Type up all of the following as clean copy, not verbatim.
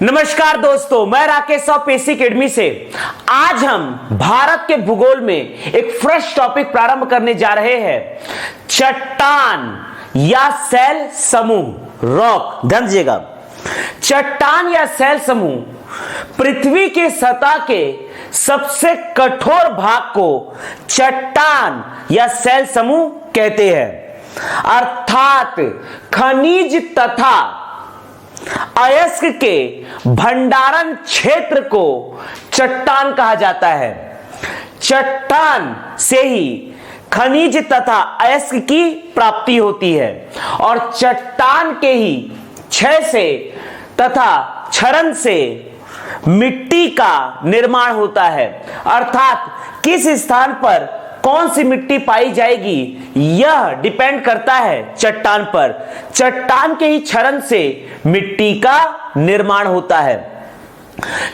नमस्कार दोस्तों, मैं राकेश साहब पेशी अकेडमी से। आज हम भारत के भूगोल में एक फ्रेश टॉपिक प्रारंभ करने जा रहे हैं। चट्टान या शैल समूह, रॉक। ध्यान दीजिएगा, चट्टान या शैल समूह पृथ्वी के सतह के सबसे कठोर भाग को चट्टान या शैल समूह कहते हैं। अर्थात खनिज तथा अयस्क के भंडारण क्षेत्र को चट्टान कहा जाता है। चट्टान से ही खनिज तथा अयस्क की प्राप्ति होती है और चट्टान के ही क्षय से तथा क्षरण से मिट्टी का निर्माण होता है। अर्थात किस स्थान पर कौन सी मिट्टी पाई जाएगी यह डिपेंड करता है चट्टान पर। चट्टान के ही क्षरण से मिट्टी का निर्माण होता है।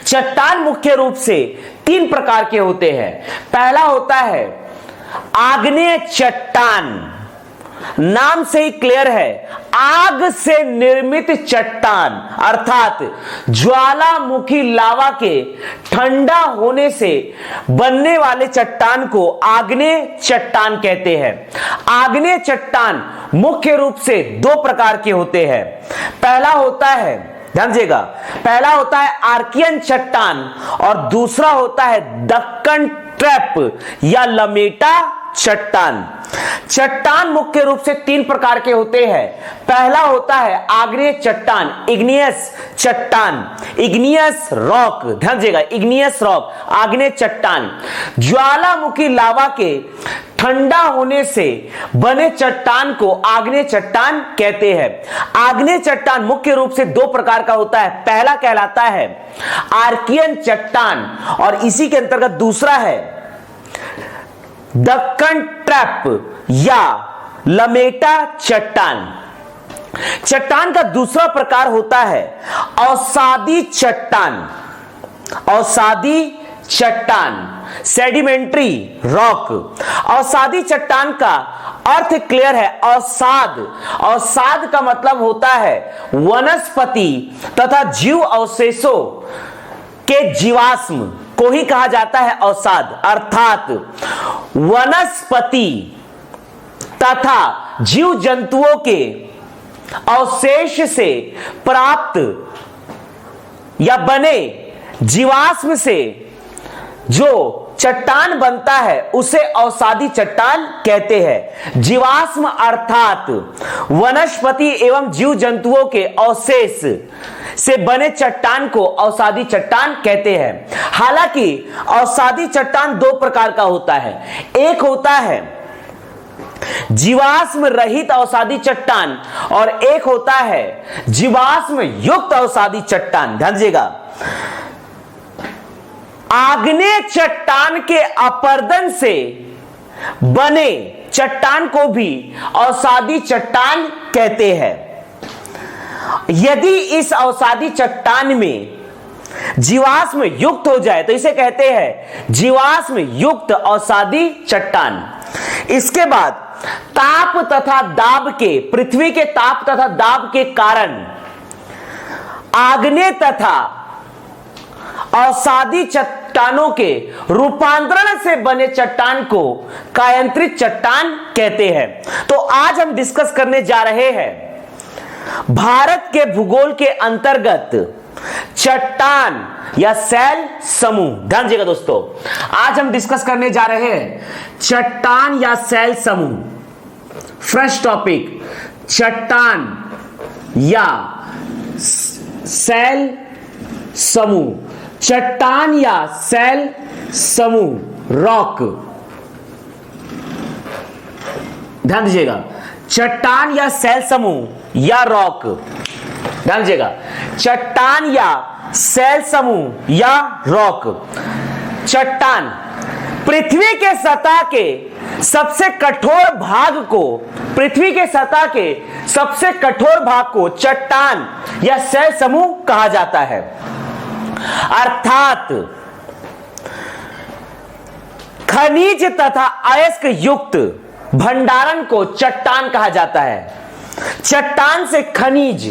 चट्टान मुख्य रूप से 3 प्रकार के होते हैं। पहला होता है आग्नेय चट्टान। नाम से ही क्लियर है, आग से निर्मित चट्टान, अर्थात ज्वालामुखी लावा के ठंडा होने से बनने वाले चट्टान को आग्नेय चट्टान कहते हैं। आग्नेय चट्टान मुख्य रूप से 2 प्रकार के होते हैं। पहला होता है, ध्यान दीजिएगा, पहला होता है आर्कियन चट्टान और दूसरा होता है दक्कन ट्रैप या लमेटा चट्टान। चट्टान मुख्य रूप से 3 प्रकार के होते हैं। पहला होता है आग्नेय चट्टान, इग्नियस चट्टान, इग्नियस रॉक। ध्यान दीजिएगा, इग्नियस रॉक, आग्नेय चट्टान। ज्वालामुखी लावा के ठंडा होने से बने चट्टान को आग्नेय चट्टान कहते हैं। आग्नेय चट्टान मुख्य रूप से 2 प्रकार का होता है। पहला कहलाता है आर्कियन चट्टान और इसी के अंतर्गत दूसरा है दक्कन ट्रैप या लमेटा चट्टान। चट्टान का दूसरा प्रकार होता है अवसादी चट्टान। अवसादी चट्टान, सेडिमेंट्री रॉक। अवसादी चट्टान का अर्थ क्लियर है, अवसाद। अवसाद का मतलब होता है वनस्पति तथा जीव अवशेषों के जीवाश्म को ही कहा जाता है अवसाद। अर्थात वनस्पति तथा जीव जंतुओं के अवशेष से प्राप्त या बने जीवाश्म से जो चट्टान बनता है उसे अवसादी चट्टान कहते हैं। जीवाश्म अर्थात वनस्पति एवं जीव जंतुओं के अवशेष से बने चट्टान को अवसादी चट्टान कहते हैं। हालांकि अवसादी चट्टान 2 प्रकार का होता है। एक होता है जीवाश्म रहित अवसादी चट्टान और एक होता है जीवाश्म युक्त अवसादी चट्टान। ध्यान दीजिएगा, आग्नेय चट्टान के अपर्दन से बने चट्टान को भी अवसादी चट्टान कहते हैं। यदि इस अवसादी चट्टान में जीवाश्म युक्त हो जाए तो इसे कहते हैं जीवाश्म युक्त अवसादी चट्टान। इसके बाद ताप तथा दाब के, पृथ्वी के ताप तथा दाब के कारण आग्नेय तथा अवसादी चट्टानों के रूपांतरण से बने चट्टान को कायांतरित चट्टान कहते हैं। तो आज हम डिस्कस करने जा रहे हैं भारत के भूगोल के अंतर्गत चट्टान या शैल समूह। ध्यान दीजिएगा दोस्तों, आज हम डिस्कस करने जा रहे हैं चट्टान या शैल समूह। फ्रेश टॉपिक, चट्टान या शैल समूह। चट्टान या शैल समूह, रॉक। ध्यान दीजिएगा, चट्टान या शैल समूह या रॉक। ध्यान दीजिएगा, चट्टान या शैल समूह या रॉक। चट्टान पृथ्वी के सतह के सबसे कठोर भाग को, पृथ्वी के सतह के सबसे कठोर भाग को चट्टान या शैल समूह कहा जाता है। अर्थात खनिज तथा अयस्क युक्त भंडारण को चट्टान कहा जाता है। चट्टान से खनिज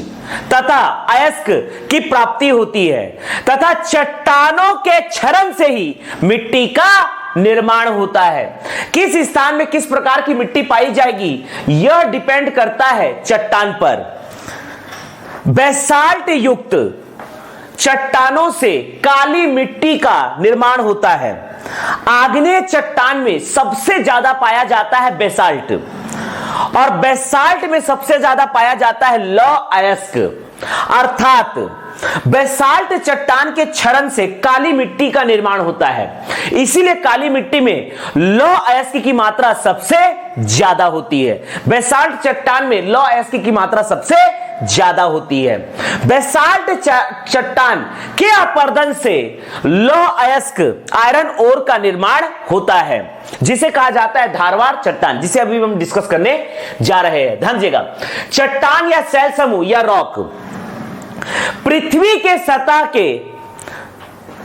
तथा अयस्क की प्राप्ति होती है तथा चट्टानों के क्षरण से ही मिट्टी का निर्माण होता है। किस स्थान में किस प्रकार की मिट्टी पाई जाएगी यह डिपेंड करता है चट्टान पर। बेसाल्ट युक्त चट्टानों से काली मिट्टी का निर्माण होता है। आग्नेय चट्टान में सबसे ज्यादा पाया जाता है बेसाल्ट और बेसाल्ट में सबसे ज्यादा पाया जाता है लौह अयस्क, अर्थात बेसाल्ट चट्टान के क्षरण से काली मिट्टी का निर्माण होता है। इसीलिए काली मिट्टी में लौह अयस्क की मात्रा सबसे ज्यादा होती है। बेसाल्ट चट्टान में लौह अयस्क की मात्रा सबसे ज्यादा होती है। बेसाल्ट चट्टान के अपर्दन से लौह अयस्क आयरन ओर का निर्माण होता है, जिसे कहा जाता है धारवार चट्टान, जिसे अभी हम डिस्कस करने जा रहे हैं। ध्यान दीजिएगा, चट्टान या शैल समूह या रॉक पृथ्वी के सतह के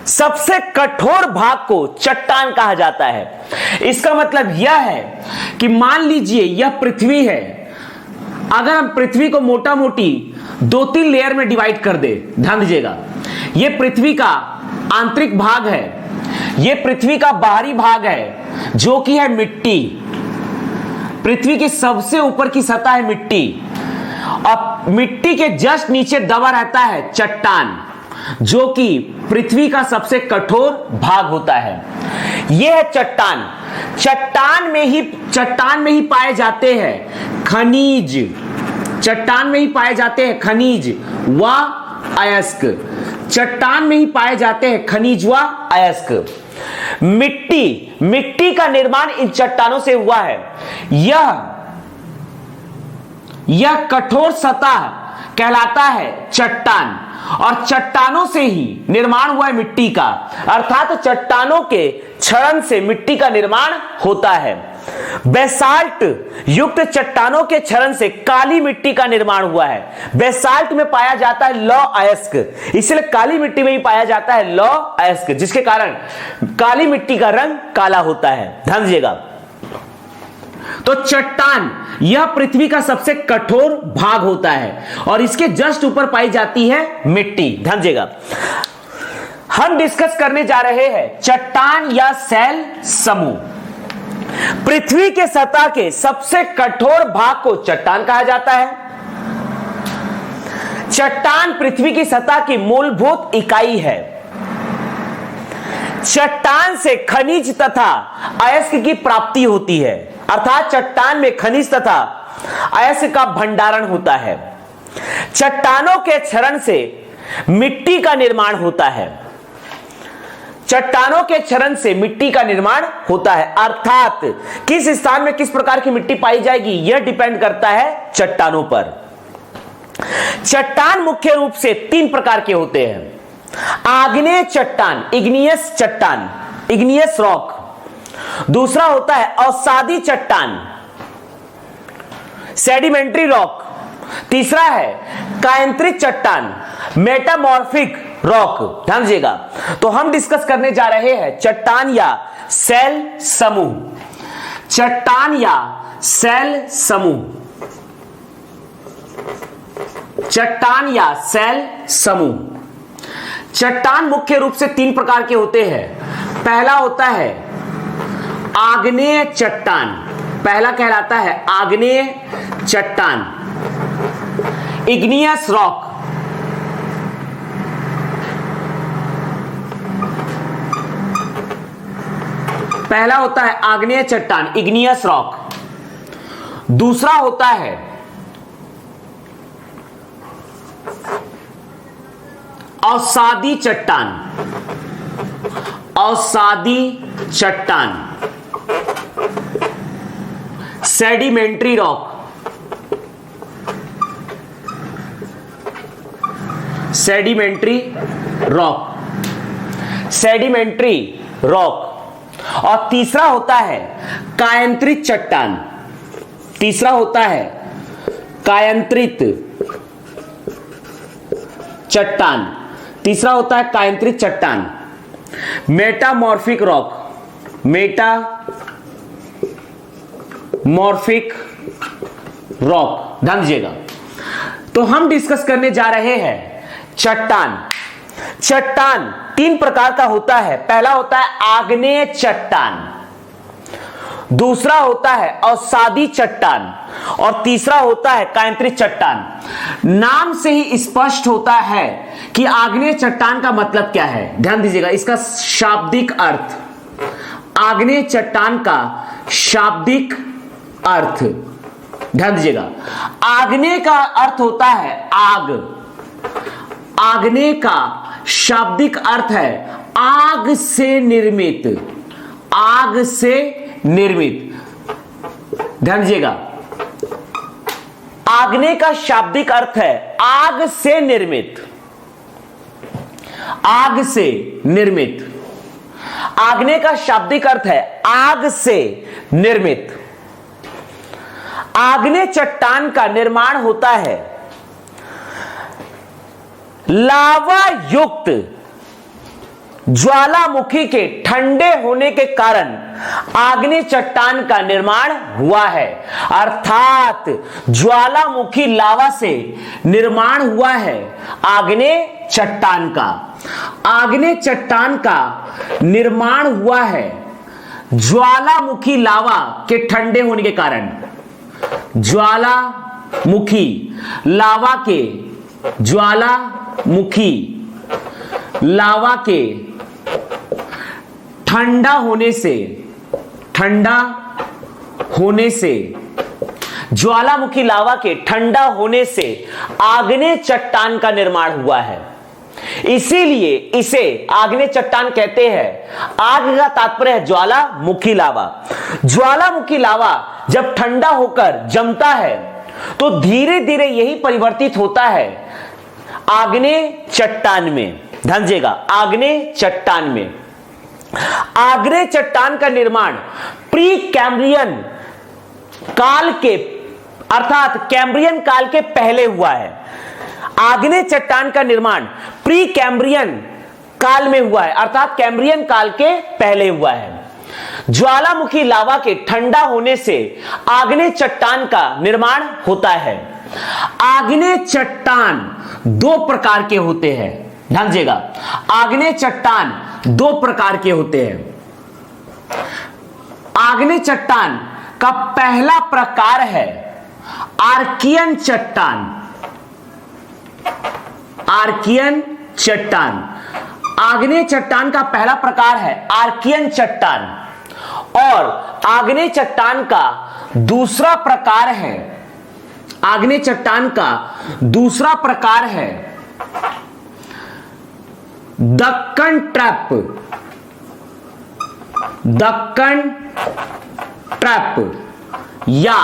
सबसे कठोर भाग को चट्टान कहा जाता है। इसका मतलब यह है कि मान लीजिए यह पृथ्वी है, अगर हम पृथ्वी को मोटा मोटी 2-3 लेयर में डिवाइड कर दे, ध्यान दीजिएगा, यह पृथ्वी का आंतरिक भाग है, यह पृथ्वी का बाहरी भाग है जो कि है मिट्टी। पृथ्वी की सबसे ऊपर की सतह है मिट्टी और मिट्टी के जस्ट नीचे दबा रहता है चट्टान, जो कि पृथ्वी का सबसे कठोर भाग होता है। यह है चट्टान। चट्टान में ही पाए जाते हैं खनिज, चट्टान में ही पाए जाते हैं खनिज व अयस्क, चट्टान में ही पाए जाते हैं खनिज व अयस्क। मिट्टी का निर्माण इन चट्टानों से हुआ है। यह कठोर सतह कहलाता है चट्टान और चट्टानों से ही निर्माण हुआ है मिट्टी का, अर्थात चट्टानों के क्षरण से मिट्टी का निर्माण होता है। बेसाल्ट युक्त चट्टानों के क्षरण से काली मिट्टी का निर्माण हुआ है। बेसाल्ट में पाया जाता है लौह अयस्क, इसलिए काली मिट्टी में ही पाया जाता है लौह अयस्क, जिसके कारण काली मिट्टी का रंग काला होता है। ध्यान दीजिएगा, तो चट्टान यह पृथ्वी का सबसे कठोर भाग होता है और इसके जस्ट ऊपर पाई जाती है मिट्टी। ध्यान दीजिएगा, हम डिस्कस करने जा रहे हैं चट्टान या शैल समूह। पृथ्वी के सतह के सबसे कठोर भाग को चट्टान कहा जाता है। चट्टान पृथ्वी की सतह की मूलभूत इकाई है। चट्टान से खनिज तथा अयस्क की प्राप्ति होती है, अर्थात चट्टान में खनिज तथा अयस्क का भंडारण होता है। चट्टानों के क्षरण से मिट्टी का निर्माण होता है। चट्टानों के क्षरण से मिट्टी का निर्माण होता है, अर्थात किस स्थान में किस प्रकार की मिट्टी पाई जाएगी यह डिपेंड करता है चट्टानों पर। चट्टान मुख्य रूप से 3 प्रकार के होते हैं। आग्नेय चट्टान, इग्नियस चट्टान, इग्नियस रॉक। दूसरा होता है अवसादी चट्टान, सेडिमेंट्री रॉक। तीसरा है कायंत्रित चट्टान, मेटामॉर्फिक रॉक। ध्यान दीजिएगा, तो हम डिस्कस करने जा रहे हैं चट्टान या शैल समूह। चट्टान या शैल समूह, चट्टान या शैल समूह। चट्टान मुख्य रूप से 3 प्रकार के होते हैं। पहला होता है आग्नेय चट्टान, पहला कहलाता है आग्नेय चट्टान, इग्नियस रॉक। पहला होता है आग्नेय चट्टान, इग्नियस रॉक। दूसरा होता है अवसादी चट्टान, अवसादी चट्टान, sedimentary rock, sedimentary rock, sedimentary rock. और तीसरा होता है कायंत्रित चट्टान, तीसरा होता है कायंत्रित चट्टान, तीसरा होता है कायंत्रित चट्टान। Metamorphic rock, metamorphic rock. ध्यान दीजिएगा। तो हम डिस्कस करने जा रहे हैं चट्टान। चट्टान तीन प्रकार का होता है। पहला होता है आग्नेय चट्टान, दूसरा होता है अवसादी चट्टान और तीसरा होता है कायांतरित चट्टान। नाम से ही स्पष्ट होता है कि आग्नेय चट्टान का मतलब क्या है। ध्यान दीजिएगा, इसका शाब्दिक अर्थ, आग्नेय चट्टान का शाब्दिक अर्थ, ध्यान दीजिएगा। आग्नेय का अर्थ होता है आग। आग्नेय का शाब्दिक अर्थ है आग से निर्मित, आग से निर्मित। ध्यान दीजिएगा, आग्नेय का शाब्दिक अर्थ है आग से निर्मित, आग से निर्मित। आग्नेय का शाब्दिक अर्थ है आग से निर्मित। आग्नेय चट्टान का निर्माण होता है लावा युक्त ज्वालामुखी के ठंडे होने के कारण आग्नेय चट्टान का निर्माण हुआ है। अर्थात ज्वालामुखी लावा से निर्माण हुआ है आग्नेय चट्टान का। आग्नेय चट्टान का निर्माण हुआ है ज्वालामुखी लावा के ठंडे होने के कारण। ज्वालामुखी लावा के, ज्वालामुखी लावा के ठंडा होने से, ठंडा होने से, ज्वालामुखी लावा के ठंडा होने से आग्नेय चट्टान का निर्माण हुआ है। इसीलिए इसे आग्नेय चट्टान कहते हैं। आग का तात्पर्य है ज्वालामुखी लावा। ज्वालामुखी लावा जब ठंडा होकर जमता है तो धीरे धीरे यही परिवर्तित होता है आग्नेय चट्टान में। ध्यान दीजिएगा, आग्नेय चट्टान में। आग्नेय चट्टान का निर्माण प्री कैम्ब्रियन काल के, अर्थात कैम्ब्रियन काल के पहले हुआ है। आग्नेय चट्टान का निर्माण प्री कैम्ब्रियन काल में हुआ है, अर्थात कैम्ब्रियन काल के पहले हुआ है। ज्वालामुखी लावा के ठंडा होने से आग्नेय चट्टान का निर्माण होता है। आग्नेय चट्टान दो प्रकार के होते हैं। ध्यान दीजिएगा, आग्नेय चट्टान दो प्रकार के होते हैं। आग्नेय चट्टान का पहला प्रकार है आर्कियन चट्टान। आर्कियन चट्टान, आग्नेय चट्टान का पहला प्रकार है आर्कियन चट्टान। और आग्नेय चट्टान का दूसरा प्रकार है, आग्नेय चट्टान का दूसरा प्रकार है दक्कन ट्रैप। दक्कन ट्रैप या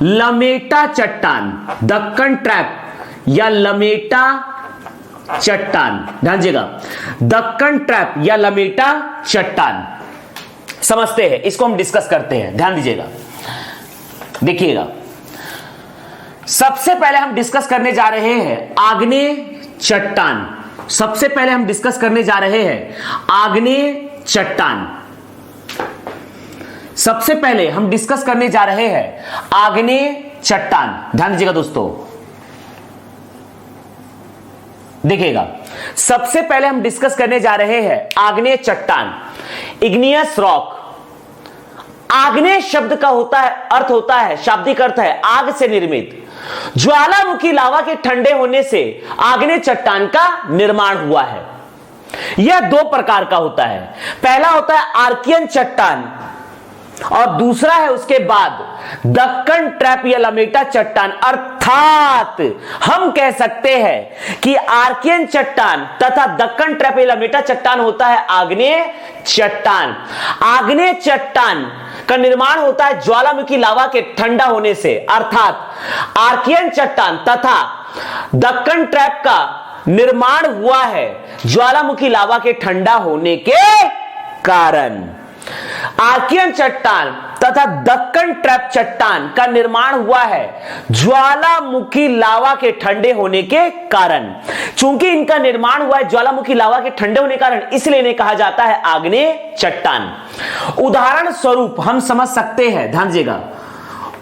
लमेटा चट्टान। दक्कन ट्रैप या लमेटा चट्टान। ध्यान दीजिएगा, दक्कन ट्रैप या लमेटा चट्टान। समझते हैं, इसको हम डिस्कस करते हैं। ध्यान दीजिएगा, देखिएगा, सबसे पहले हम डिस्कस करने जा रहे हैं आग्नेय चट्टान। सबसे पहले हम डिस्कस करने जा रहे हैं आग्नेय चट्टान। सबसे पहले हम डिस्कस करने जा रहे हैं आग्नेय चट्टान। ध्यान दीजिएगा दोस्तों, देखिएगा, सबसे पहले हम डिस्कस करने जा रहे हैं आग्नेय चट्टान, इग्नियस रॉक। आग्नेय शब्द का अर्थ होता है, शाब्दिक अर्थ है आग से निर्मित। ज्वालामुखी लावा के ठंडे होने से आग्नेय चट्टान का निर्माण हुआ है। यह दो प्रकार का होता है। पहला होता है आर्कियन चट्टान और दूसरा है उसके बाद दक्कन ट्रैप या लमेटा चट्टान। अर्थात हम कह सकते हैं कि आर्कियन चट्टान तथा दक्कन ट्रैप या लमेटा चट्टान होता है आग्नेय चट्टान। आग्नेय चट्टान का निर्माण होता है ज्वालामुखी लावा के ठंडा होने से, अर्थात आर्कियन चट्टान तथा दक्कन ट्रैप का निर्माण हुआ है ज्वालामुखी लावा के ठंडा होने के कारण। आर्कियन चट्टान तथा दक्कन ट्रैप चट्टान का निर्माण हुआ है ज्वालामुखी लावा के ठंडे होने के कारण। चूंकि इनका निर्माण हुआ है ज्वालामुखी लावा के ठंडे होने के कारण, इसलिए इन्हें कहा जाता है आग्नेय चट्टान। उदाहरण स्वरूप हम समझ सकते हैं, ध्यान दीजिएगा,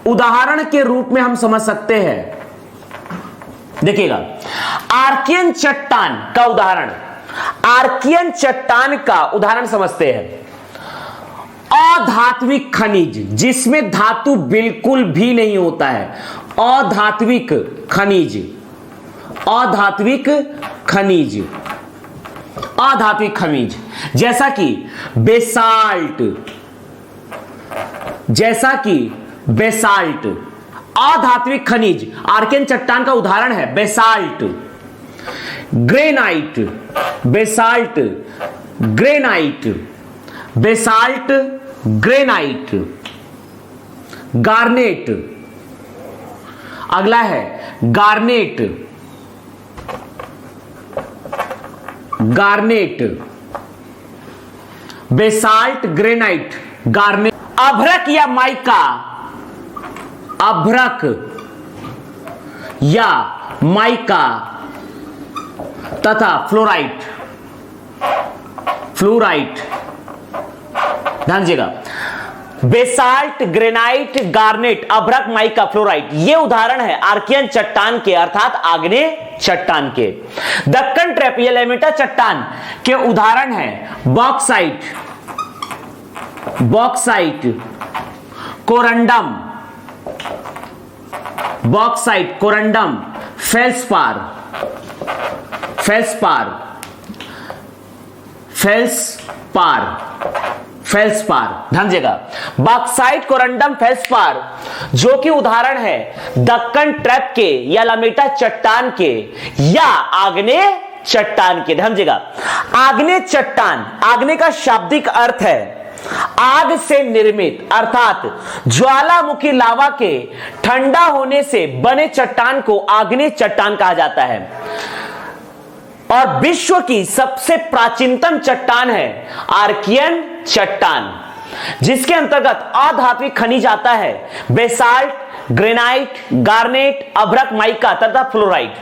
उदाहरण के रूप में हम समझ सकते हैं देखिएगा, आर्कियन चट्टान का उदाहरण, आर्कियन चट्टान का उदाहरण समझते हैं। अधात्विक खनिज, जिसमें धातु बिल्कुल भी नहीं होता है, अधात्विक खनिज, अधात्विक खनिज, अधात्विक खनिज, जैसा कि बेसाल्ट, जैसा कि बेसाल्ट, अधात्विक खनिज आर्कियन चट्टान का उदाहरण है basalt, granite, basalt, granite, basalt, granite, garnet, अगला है garnet, garnet, basalt, granite, garnet, अभ्रक या माइका, अभ्रक या माइका तथा फ्लोराइट, फ्लोराइट, ध्यान दीजिएगा, बेसाल्ट, ग्रेनाइट, गार्नेट, अभ्रक, माइका, फ्लोराइट, ये उदाहरण है आर्कियन चट्टान के अर्थात आग्नेय चट्टान के। दक्कन ट्रैप या लेमेटा चट्टान के उदाहरण है bauxite, bauxite, corundum, bauxite, corundum, feldspar, feldspar, feldspar, feldspar, ध्यान दीजिएगा, बॉक्साइट, कोरंडम, फेल्सपार, जो कि उदाहरण है दक्कन ट्रैप के या लमेटा चट्टान के या आग्नेय चट्टान के। ध्यान दीजिएगा, आग्नेय चट्टान, आग्नेय का शाब्दिक अर्थ है आग से निर्मित, अर्थात ज्वालामुखी लावा के ठंडा होने से बने चट्टान को आग्नेय चट्टान कहा जाता है। और विश्व की सबसे प्राचीनतम चट्टान है आर्कियन चट्टान, जिसके अंतर्गत अधात्विक खनिज आता है बेसाल्ट, ग्रेनाइट, गार्नेट, अभ्रक, माइका तथा फ्लोराइट।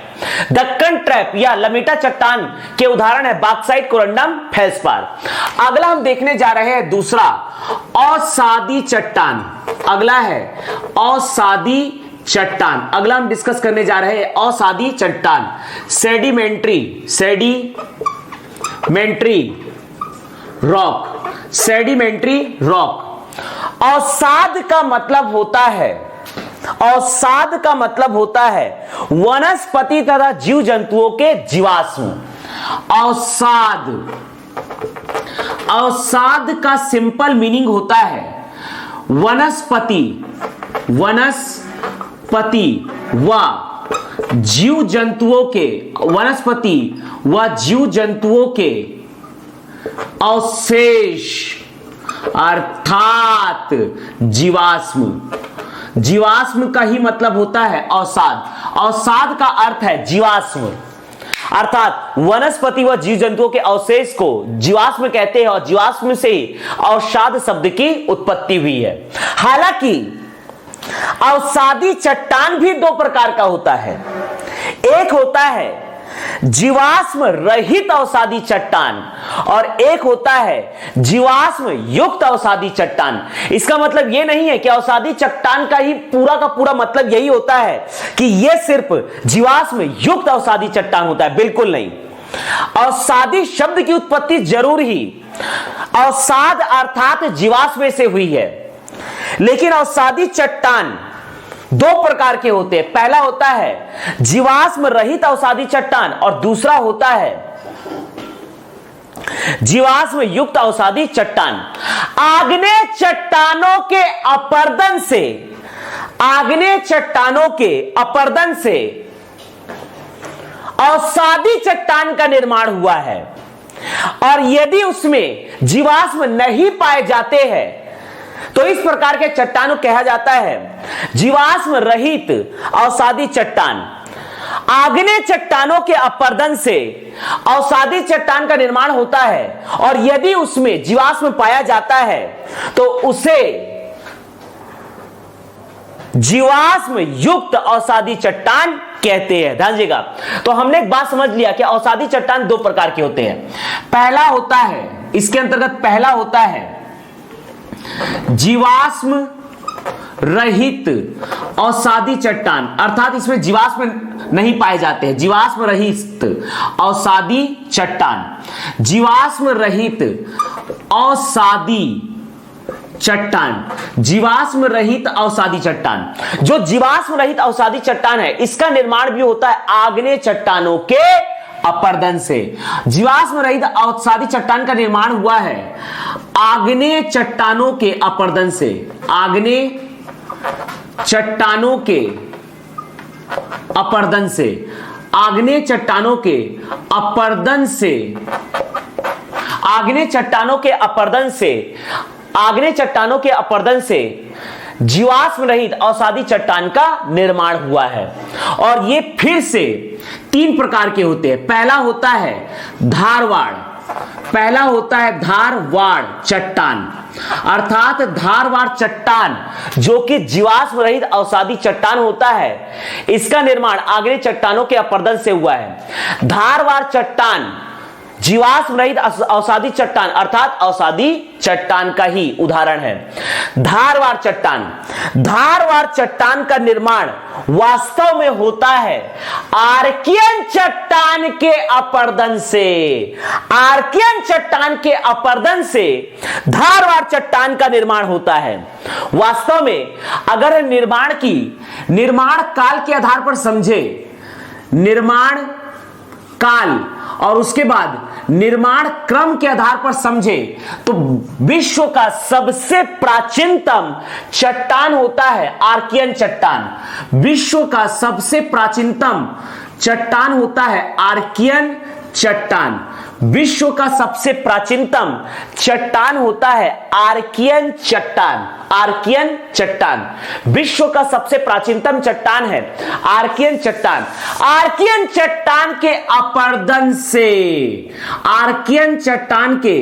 दक्कन ट्रैप या लमेटा चट्टान के उदाहरण है बॉक्साइट, कोरंडम, फेल्सपार। अगला हम देखने जा रहे हैं दूसरा, असादी चट्टान। अगला है असादी चट्टान, अगला हम डिस्कस करने जा रहे हैं असादी चट्टान, sedimentary, sedimentary rock, sedimentary rock. अवसाद का मतलब होता है, अवसाद का मतलब होता है वनस्पति तथा जीव जंतुओं के जीवाश्म। अवसाद, अवसाद का सिंपल मीनिंग होता है वनस्पति, वनस्पति व जीव जंतुओं के, वनस्पति व जीव जंतुओं के अवशेष अर्थात जीवाश्म। जीवाश्म का ही मतलब होता है अवसाद। अवसाद का अर्थ है जीवाश्म, अर्थात वनस्पति व जीव जंतुओं के अवशेष को जीवाश्म कहते हैं और जीवाश्म से ही अवसाद शब्द की उत्पत्ति हुई है। हालांकि अवसादी चट्टान भी दो प्रकार का होता है, एक होता है जीवाश्म रहित अवसादी चट्टान और एक होता है जीवाश्म युक्त अवसादी चट्टान। इसका मतलब यह नहीं है कि अवसादी चट्टान का ही पूरा का पूरा मतलब यही होता है कि यह सिर्फ जीवाश्म युक्त अवसादी चट्टान होता है, बिल्कुल नहीं। अवसादी शब्द की उत्पत्ति जरूर ही अवसाद अर्थात जीवाश्म से हुई है, लेकिन अवसादी चट्टान दो प्रकार के होते हैं। पहला होता है जीवाश्म रहित अवसादी चट्टान और दूसरा होता है जीवाश्म युक्त अवसादी चट्टान। आग्नेय चट्टानों के अपरदन से, आग्नेय चट्टानों के अपरदन से अवसादी चट्टान का निर्माण हुआ है और यदि उसमें जीवाश्म नहीं पाए जाते हैं तो इस प्रकार के चट्टानों कहा जाता है जीवाश्म रहित अवसादी चट्टान। आग्नेय चट्टानों के अपरदन से अवसादी चट्टान का निर्माण होता है और यदि उसमें जीवाश्म पाया जाता है तो उसे जीवाश्म युक्त अवसादी चट्टान कहते हैं। ध्यान दीजिएगा, तो हमने एक बात समझ लिया कि अवसादी चट्टान दो प्रकार के होते हैं। पहला होता है, इसके अंतर्गत पहला होता है जीवाश्म रहित अवसादी चट्टान, अर्थात इसमें जीवाश्म नहीं पाए जाते हैं, जीवाश्म रहित अवसादी चट्टान, जीवाश्म रहित अवसादी चट्टान, जीवाश्म रहित अवसादी चट्टान। जो जीवाश्म रहित अवसादी चट्टान है इसका निर्माण भी होता है आग्नेय चट्टानों के अपरदन से। जीवाश्म रहित अवसादी चट्टान का निर्माण हुआ है आग्नेय चट्टानों के अपरदन से, आग्नेय चट्टानों के अपरदन से, आग्नेय चट्टानों के अपरदन से, आग्नेय चट्टानों के अपरदन से, आग्नेय चट्टानों के अपरदन से जीवाश्म रहित अवसादी चट्टान का निर्माण हुआ है। और ये फिर से 3 प्रकार के होते हैं। पहला होता है धारवाड़, पहला होता है धारवाड़ चट्टान, अर्थात धारवाड़ चट्टान जो कि जीवाश्म रहित अवसादी चट्टान होता है, इसका निर्माण आग्नेय चट्टानों के अपरदन से हुआ है। धारवाड़ चट्टान जीवाश्म रहित अवसादी चट्टान अर्थात अवसादी चट्टान का ही उदाहरण है। धारवाड़ चट्टान, धारवाड़ चट्टान का निर्माण वास्तव में होता है आर्कियन चट्टान के अपरदन से, आर्कियन चट्टान के अपरदन से धारवाड़ चट्टान का निर्माण होता है। वास्तव में अगर निर्माण काल के आधार पर समझे, निर्माण काल और उसके बाद निर्माण क्रम के आधार पर समझे तो विश्व का सबसे प्राचीनतम चट्टान होता है आर्कियन चट्टान। विश्व का सबसे प्राचीनतम चट्टान होता है आर्कियन चट्टान। विश्व का सबसे प्राचीनतम चट्टान होता है आर्कियन चट्टान, आर्कियन चट्टान विश्व का सबसे प्राचीनतम चट्टान है आर्कियन चट्टान। आर्कियन चट्टान के अपरदन से, आर्कियन चट्टान के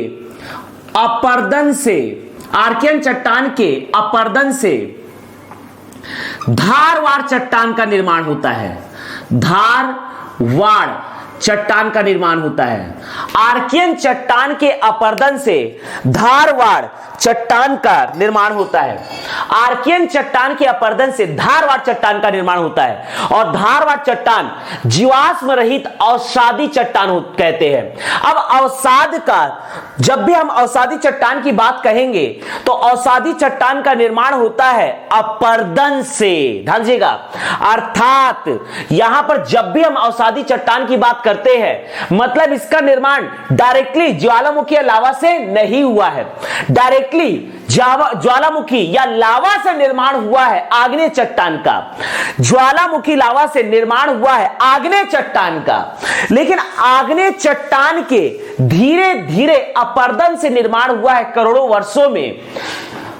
अपरदन से, आर्कियन चट्टान के अपरदन से धारवाड़ चट्टान का निर्माण होता है, धारवाड़ चट्टान का निर्माण होता है। आर्कियन चट्टान के अपरदन से धारवाड़ चट्टान का निर्माण होता है, आर्कियन चट्टान के अपरदन से धारवाड़ चट्टान का निर्माण होता है। और धारवाड़ चट्टान जीवाश्म रहित अवसादी चट्टान कहते हैं। अब अवसाद का, जब भी हम अवसादी चट्टान की बात कहेंगे तो अवसादी चट्टान का निर्माण होता है अपरदन से, ध्यान दीजिएगा। अर्थात यहां पर जब भी हम अवसादी चट्टान की बात करते हैं मतलब इसका निर्माण डायरेक्टली ज्वालामुखी या लावा से नहीं हुआ है, डायरेक्टली ज्वालामुखी या लावा से निर्माण हुआ है आग्नेय चट्टान का, ज्वालामुखी लावा से निर्माण हुआ है आग्नेय चट्टान का। लेकिन आग्नेय चट्टान के धीरे धीरे अपरदन से निर्माण हुआ है करोड़ों वर्षों में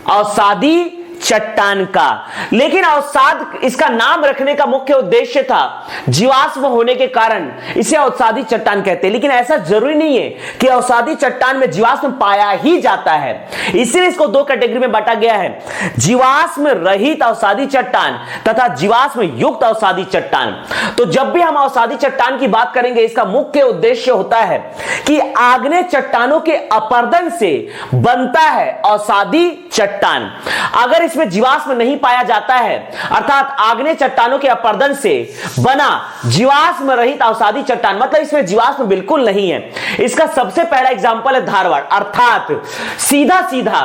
अवसादी चट्टान का। लेकिन अवसाद, इसका नाम रखने का मुख्य उद्देश्य था जीवाश्म होने के कारण इसे अवसादी चट्टान कहते हैं। लेकिन ऐसा जरूरी नहीं है कि अवसादी चट्टान में जीवाश्म पाया ही जाता है, इसीलिए इसको 2 कैटेगरी में बांटा गया है, जीवाश्म रहित अवसादी चट्टान तथा जीवाश्म युक्त अवसादी चट्टान। तो जब भी हम अवसादी चट्टान की बात करेंगे इसका मुख्य उद्देश्य होता है कि आग्नेय चट्टानों के अपरदन से बनता है अवसादी चट्टान। अगर इसमें जीवाश्म नहीं पाया जाता है अर्थात आग्नेय चट्टानों के अपरदन से बना जीवाश्म रहित अवसादी चट्टान, मतलब इसमें जीवाश्म बिल्कुल नहीं है। इसका सबसे पहला एग्जांपल है धारवाड़, अर्थात सीधा सीधा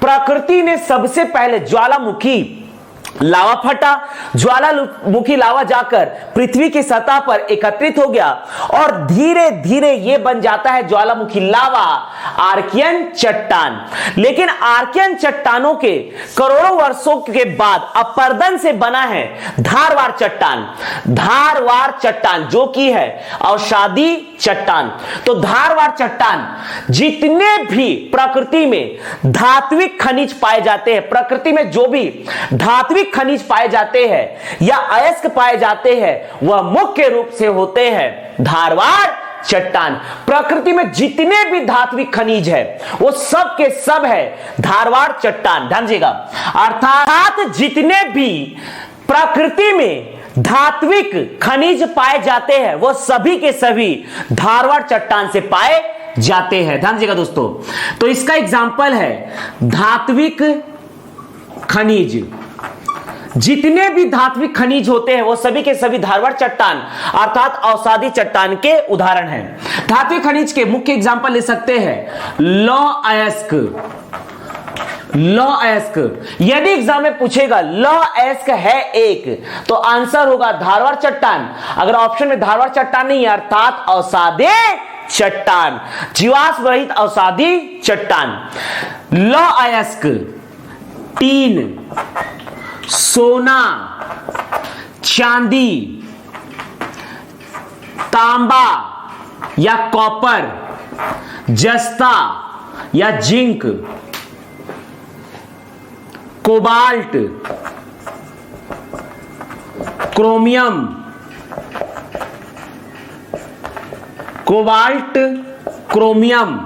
प्रकृति ने सबसे पहले ज्वालामुखी लावा फटा, ज्वालामुखी लावा जाकर पृथ्वी की सतह पर एकत्रित हो गया और धीरे धीरे यह बन जाता है ज्वालामुखी लावा, आर्कियन चट्टान। लेकिन आर्कियन चट्टानों के करोड़ों वर्षों के बाद अपरदन से बना है धारवाड़ चट्टान, धारवाड़ चट्टान जो कि है अवसादी चट्टान। तो धारवाड़ चट्टान जितने भी प्रकृति में धात्विक खनिज पाए जाते हैं, प्रकृति में जो भी धात्विक खनिज पाए जाते हैं या अयस्क पाए जाते हैं वह मुख्य रूप से होते हैं धारवाड़ चट्टान। प्रकृति में जितने भी धात्विक खनिज है वो सब के सब है धारवाड़ चट्टान, ध्यान दीजिएगा। अर्थात जितने भी प्रकृति में धात्विक खनिज पाए जाते हैं वो सभी के सभी धारवाड़ चट्टान से पाए जाते हैं, ध्यान दीजिएगा दोस्तों। तो इसका एग्जाम्पल है धात्विक खनिज, जितने भी धात्विक खनिज होते हैं वो सभी के सभी धारवाड़ चट्टान अर्थात अवसादी चट्टान के उदाहरण हैं। धात्विक खनिज के मुख्य एग्जांपल ले सकते हैं लौह अयस्क। लौह अयस्क, यदि एग्जाम में पूछेगा लौह अयस्क है एक, तो आंसर होगा धारवाड़ चट्टान। अगर ऑप्शन में धारवाड़ चट्टान नहीं है अर्थात अवसादी चट्टान, जीवाश्म रहित अवसादी चट्टान। लौह अयस्क टीन, सोना, चांदी, तांबा या कॉपर, जस्ता या zinc, cobalt, chromium, cobalt, chromium,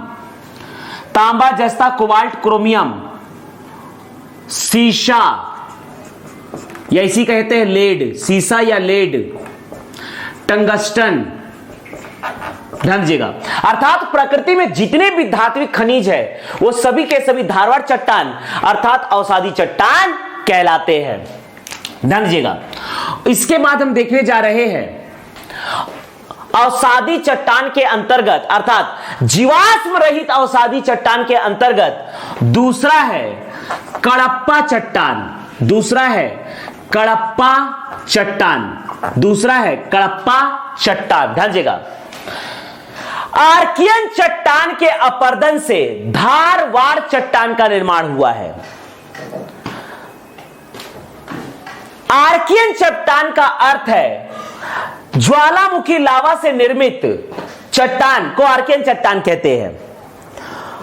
तांबा, जस्ता, कोबाल्ट, क्रोमियम, सीसा या इसी कहते हैं लेड, सीसा या लेड, टंगस्टन। ध्यान दीजिएगा, अर्थात प्रकृति में जितने भी धात्विक खनिज है वो सभी के सभी धारवाड़ चट्टान अर्थात अवसादी चट्टान कहलाते हैं। ध्यान दीजिएगा, इसके बाद हम देखने जा रहे हैं अवसादी चट्टान के अंतर्गत अर्थात जीवाश्म रहित अवसादी चट्टान के अंतर्गत दूसरा है कडप्पा चट्टान। दूसरा है कडप्पा चट्टान। दूसरा है कडप्पा चट्टान। ध्यान दीजिएगा, आर्कियन चट्टान के अपरदन से धारवाड़ चट्टान का निर्माण हुआ है। आर्कियन चट्टान का अर्थ है ज्वालामुखी लावा से निर्मित चट्टान को आर्कियन चट्टान कहते हैं।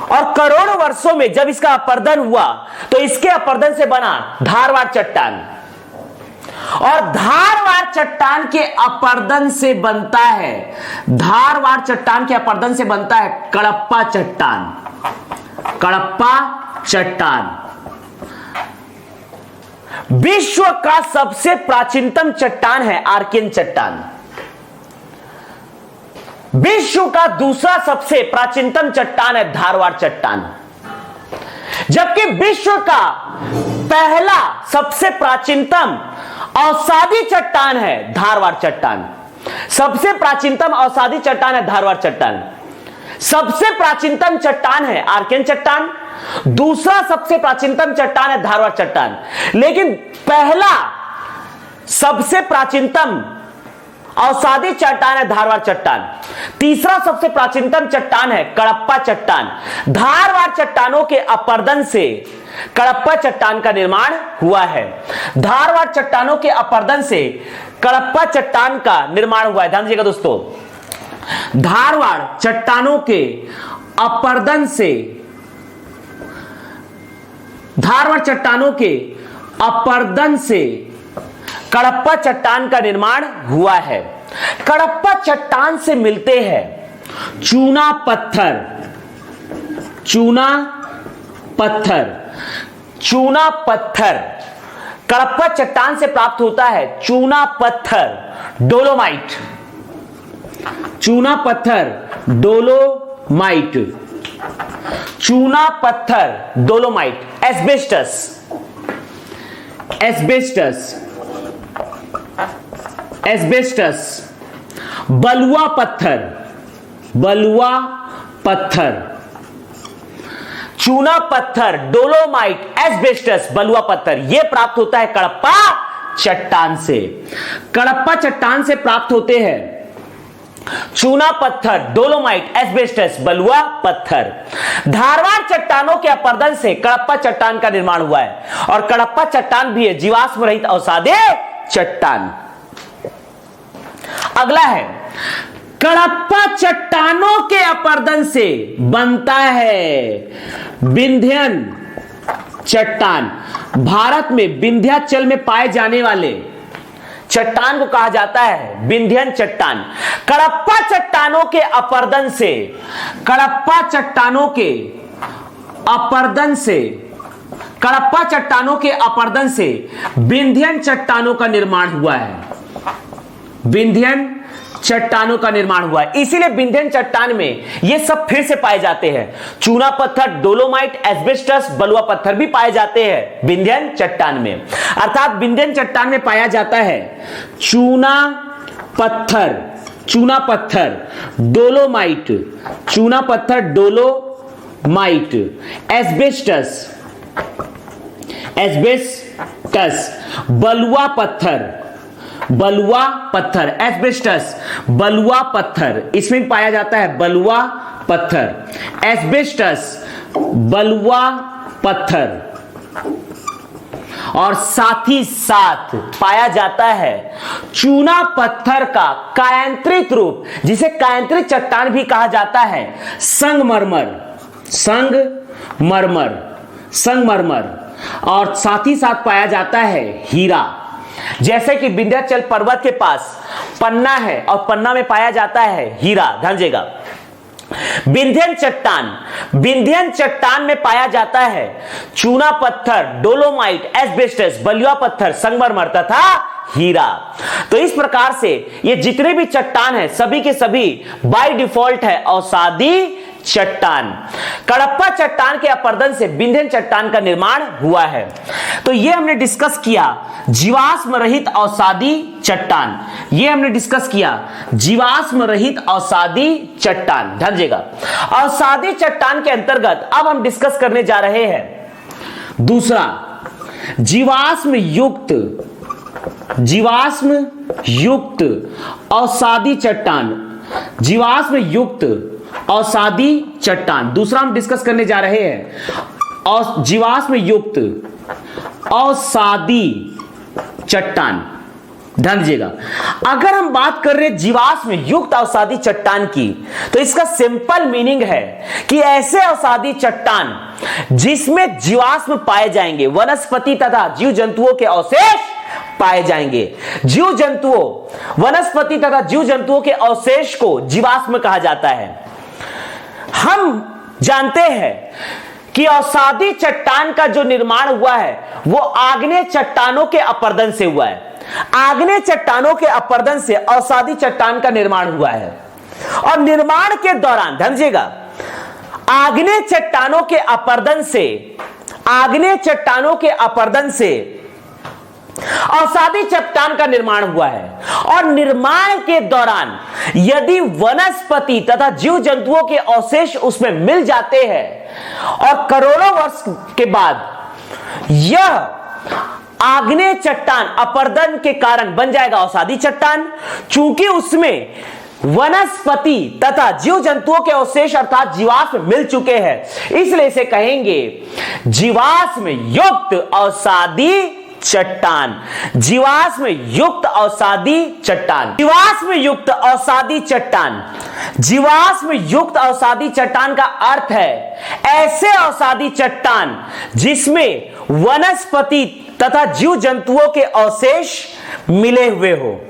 और करोड़ों वर्षों में जब इसका अपरदन हुआ तो इसके अपरदन से बना धारवाड़ चट्टान। और धारवाड़ चट्टान के अपरदन से बनता है, धारवाड़ चट्टान के अपरदन से बनता है कडप्पा चट्टान। कडप्पा चट्टान विश्व का सबसे प्राचीनतम चट्टान है आर्कियन चट्टान। विश्व का दूसरा सबसे प्राचीनतम चट्टान है धारवाड़ चट्टान। जबकि विश्व का पहला सबसे प्राचीनतम अवसादी चट्टान है धारवाड़ चट्टान। सबसे प्राचीनतम अवसादी चट्टान है धारवाड़ चट्टान। सबसे प्राचीनतम चट्टान है आर्कियन चट्टान। दूसरा सबसे प्राचीनतम चट्टान है धारवाड़ चट्टान। लेकिन पहला सबसे प्राचीनतम अवसादी चट्टान है धारवाड़ चट्टान। तीसरा सबसे प्राचीनतम चट्टान है कडप्पा चट्टान। धारवाड़ चट्टानों के अपरदन से कडप्पा चट्टान का निर्माण हुआ है। धारवाड़ चट्टानों के अपरदन से कडप्पा चट्टान का निर्माण हुआ है। ध्यान दीजिएगा दोस्तों, धारवाड़ चट्टानों के अपरदन से, धारवाड़ चट्टानों के अपरदन से कडप्पा चट्टान का निर्माण हुआ है। कडप्पा चट्टान से मिलते हैं चूना पत्थर, चूना पत्थर, चूना पत्थर। कडप्पा चट्टान से प्राप्त होता है चूना पत्थर, डोलोमाइट। चूना पत्थर, डोलोमाइट, चूना पत्थर, डोलोमाइट। एस्बेस्टस, एस्बेस्टस, एस्बेस्टस, बलुआ पत्थर, बलुआ पत्थर, चूना पत्थर, डोलोमाइट, एस्बेस्टस, बलुआ पत्थर, यह प्राप्त होता है कडप्पा चट्टान से। कडप्पा चट्टान से प्राप्त होते हैं चूना पत्थर, डोलोमाइट, एस्बेस्टस, बलुआ पत्थर। धारवाड़ चट्टानों के अपरदन से कडप्पा चट्टान का निर्माण हुआ है। और कडप्पा चट्टान भी है जीवाश्म रहित अवसादी चट्टान। अगला है कडप्पा चट्टानों के अपरदन से बनता है विंध्यन चट्टान। भारत में विंध्याचल में पाए जाने वाले चट्टान को कहा जाता है विंध्यन चट्टान। कडप्पा चट्टानों के अपरदन से, कडप्पा चट्टानों के अपरदन से, कडप्पा चट्टानों के अपरदन से विंध्यन चट्टानों का निर्माण हुआ है। विंध्यन चट्टानों का निर्माण हुआ है। इसीलिए विंध्यन चट्टान में ये सब फिर से पाए जाते हैं। चूना पत्थर, डोलोमाइट, एस्बेस्टस, बलुआ पत्थर भी पाए जाते हैं विंध्यन चट्टान में। अर्थात विंध्यन चट्टान में पाया जाता है चूना पत्थर, डोलोमाइट, चूना पत्थर, डोलोमाइट, एस्बेस्टस, बलुआ पत्थर, एस्बेस्टस, बलुआ पत्थर, इसमें पाया जाता है बलुआ पत्थर, एस्बेस्टस, बलुआ पत्थर, और साथ ही साथ पाया जाता है चूना पत्थर का कायांतरित रूप, जिसे कायांतरित चट्टान भी कहा जाता है, संगमरमर, और साथ ही साथ पाया जाता है हीरा। जैसे कि विंध्याचल पर्वत के पास पन्ना है और पन्ना में पाया जाता है हीरा। ध्यान दीजिएगा, विंध्यन चट्टान में पाया जाता है चूना पत्थर, डोलोमाइट, एस्बेस्टस, बलुआ पत्थर, संगमरमर तथा हीरा। तो इस प्रकार से ये जितने भी चट्टान है सभी के सभी बाय डिफॉल्ट है अवसादी चट्टान। कडप्पा चट्टान के अपरदन से विंध्यन चट्टान का निर्माण हुआ है। तो ये हमने डिस्कस किया जीवाश्म रहित अवसादी चट्टान, ध्यान दीजिएगा। अवसादी चट्टान के अंतर्गत अब हम डिस्कस करने जा रहे हैं दूसरा, जीवाश्म युक्त अवसादी चट्टान, दूसरा हम डिस्कस करने जा रहे हैं और जीवाश्म युक्त अवसादी चट्टान। ध्यान दीजिएगा, अगर हम बात कर रहे हैं जीवाश्म युक्त अवसादी चट्टान की, तो इसका सिंपल मीनिंग है कि ऐसे अवसादी चट्टान जिसमें जीवाश्म पाए जाएंगे, वनस्पति तथा जीव जंतुओं के अवशेष पाए जाएंगे। वनस्पति तथा जीव जंतुओं के अवशेष को जीवाश्म कहा जाता है। हम जानते हैं कि अवसादी चट्टान का जो निर्माण हुआ है वो आग्नेय चट्टानों के अपरदन से हुआ है। आग्नेय चट्टानों के अपरदन से अवसादी चट्टान का निर्माण हुआ है, और निर्माण के दौरान ध्यान दीजिएगा, आग्नेय चट्टानों के अपरदन से अवसादी चट्टान का निर्माण हुआ है। और निर्माण के दौरान यदि वनस्पति तथा जीव जंतुओं के अवशेष उसमें मिल जाते हैं और करोड़ों वर्ष के बाद यह आग्नेय चट्टान अपरदन के कारण बन जाएगा अवसादी चट्टान। चूंकि उसमें वनस्पति तथा जीव जंतुओं के अवशेष अर्थात जीवाश्म मिल चुके हैं, इसलिए इसे कहेंगे जीवाश्म युक्त अवसादी चट्टान। जीवाश्म युक्त अवसादी चट्टान का अर्थ है ऐसे अवसादी चट्टान जिसमें वनस्पति तथा जीव जंतुओं के अवशेष मिले हुए हो।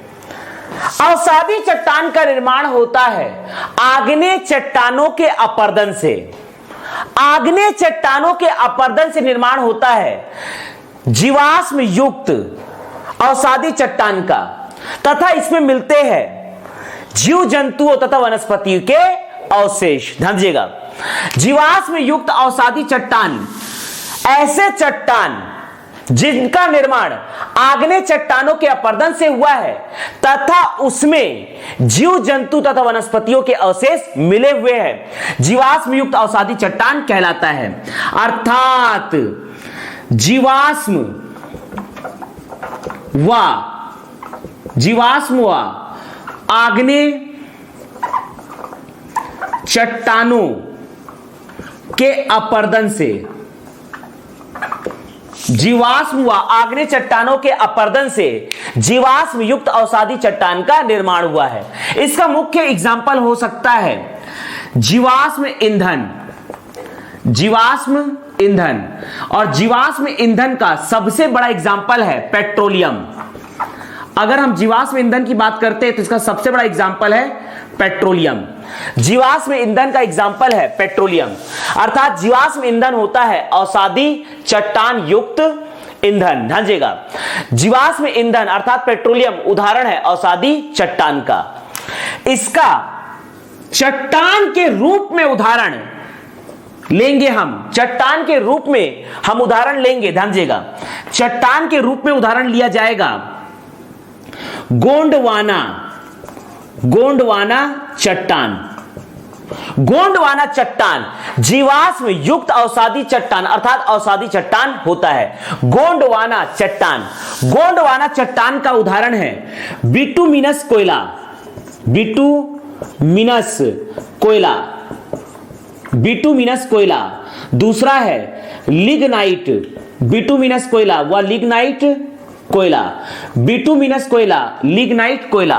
अवसादी चट्टान का निर्माण होता है आग्नेय चट्टानों के अपरदन से निर्माण होता है जीवाश्म युक्त अवसादी चट्टान का, तथा इसमें मिलते हैं जीव जंतुओं तथा वनस्पति के अवशेष। ध्यान दीजिएगा, जीवाश्म युक्त अवसादी चट्टान ऐसे चट्टान जिनका निर्माण आग्नेय चट्टानों के अपरदन से हुआ है तथा उसमें जीव जंतु तथा वनस्पतियों के अवशेष मिले हुए हैं, जीवाश्म युक्त अवसादी चट्टान कहलाता है। अर्थात जीवाश्म व आग्नेय चट्टानों के अपरदन से जीवाश्म युक्त अवसादी चट्टान का निर्माण हुआ है। इसका मुख्य एग्जाम्पल हो सकता है जीवाश्म ईंधन, और जीवाश्म ईंधन का सबसे बड़ा एग्जाम्पल है पेट्रोलियम। अगर हम जीवाश्म ईंधन की बात करते हैं तो इसका सबसे बड़ा एग्जाम्पल है पेट्रोलियम। जीवाश्म ईंधन का एग्जाम्पल है पेट्रोलियम, अर्थात जीवाश्म ईंधन होता है अवसादी चट्टान युक्त ईंधन। ध्यान दीजिएगा, जीवाश्म ईंधन अर्थात पेट्रोलियम उदाहरण है अवसादी चट्टान का। इसका चट्टान के रूप में उदाहरण लेंगे हम, चट्टान के रूप में हम उदाहरण लेंगे, ध्यान दीजिएगा, चट्टान के रूप में उदाहरण लिया जाएगा गोंडवाना, गोंडवाना चट्टान। गोंडवाना चट्टान जीवाश्म युक्त अवसादी चट्टान अर्थात अवसादी चट्टान होता है। गोंडवाना चट्टान, गोंडवाना चट्टान का उदाहरण है बिटुमिनस कोयला, बिटुमिनस कोयला, बिटुमिनस कोयला। दूसरा है लिग्नाइट, बिटुमिनस कोयला व लिग्नाइट कोयला, बिटुमिनस कोयला, लिग्नाइट कोयला,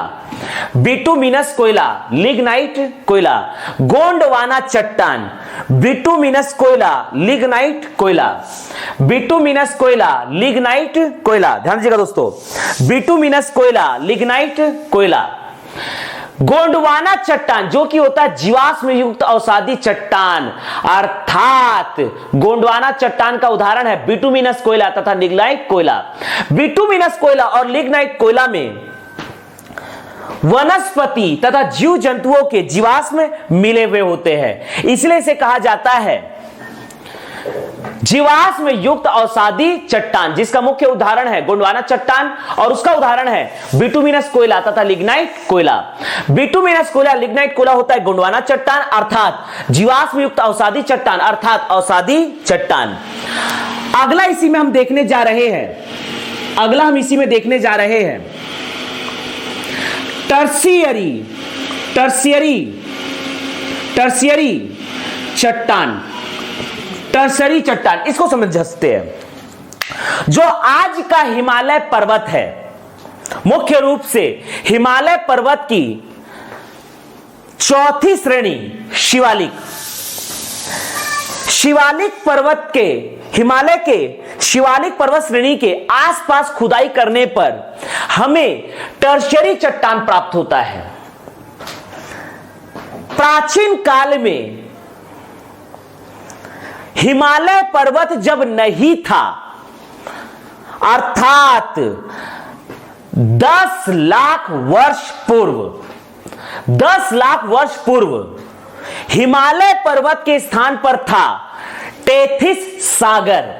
बिटुमिनस कोयला, लिग्नाइट कोयला। गोंडवाना चट्टान बिटुमिनस कोयला, लिग्नाइट कोयला, बिटुमिनस कोयला, लिग्नाइट कोयला। ध्यान दीजिएगा दोस्तों, बिटुमिनस कोयला, लिग्नाइट कोयला। गोंडवाना चट्टान जो कि होता है जीवाश्म युक्त अवसादी चट्टान, अर्थात गोंडवाना चट्टान का उदाहरण है बिटुमिनस कोयला तथा लिग्नाइट कोयला। बिटुमिनस कोयला और लिग्नाइट कोयला में वनस्पति तथा जीव जंतुओं के जीवाश्म मिले हुए होते हैं, इसलिए इसे कहा जाता है जीवाश्म युक्त अवसादी चट्टान, जिसका मुख्य उदाहरण है गोंडवाना चट्टान और उसका उदाहरण है बिटुमिनस कोयला तथा लिग्नाइट कोयला। बिटुमिनस कोयला, लिग्नाइट कोयला होता है गोंडवाना चट्टान अर्थात जीवाश्म युक्त अवसादी चट्टान अर्थात अवसादी चट्टान। अगला इसी में हम देखने जा रहे हैं, अगला हम इसी में देखने जा रहे हैं टर्शियरी, टर्शियरी, टर्शियरी चट्टान, टर्शरी चट्टान। इसको समझ सकते हैं, जो आज का हिमालय पर्वत है, मुख्य रूप से हिमालय पर्वत की चौथी श्रेणी शिवालिक, शिवालिक पर्वत के, हिमालय के शिवालिक पर्वत श्रेणी के आसपास खुदाई करने पर हमें टर्शरी चट्टान प्राप्त होता है। प्राचीन काल में हिमालय पर्वत जब नहीं था, अर्थात 10 लाख वर्ष पूर्व, 10 लाख वर्ष पूर्व हिमालय पर्वत के स्थान पर था टेथिस सागर।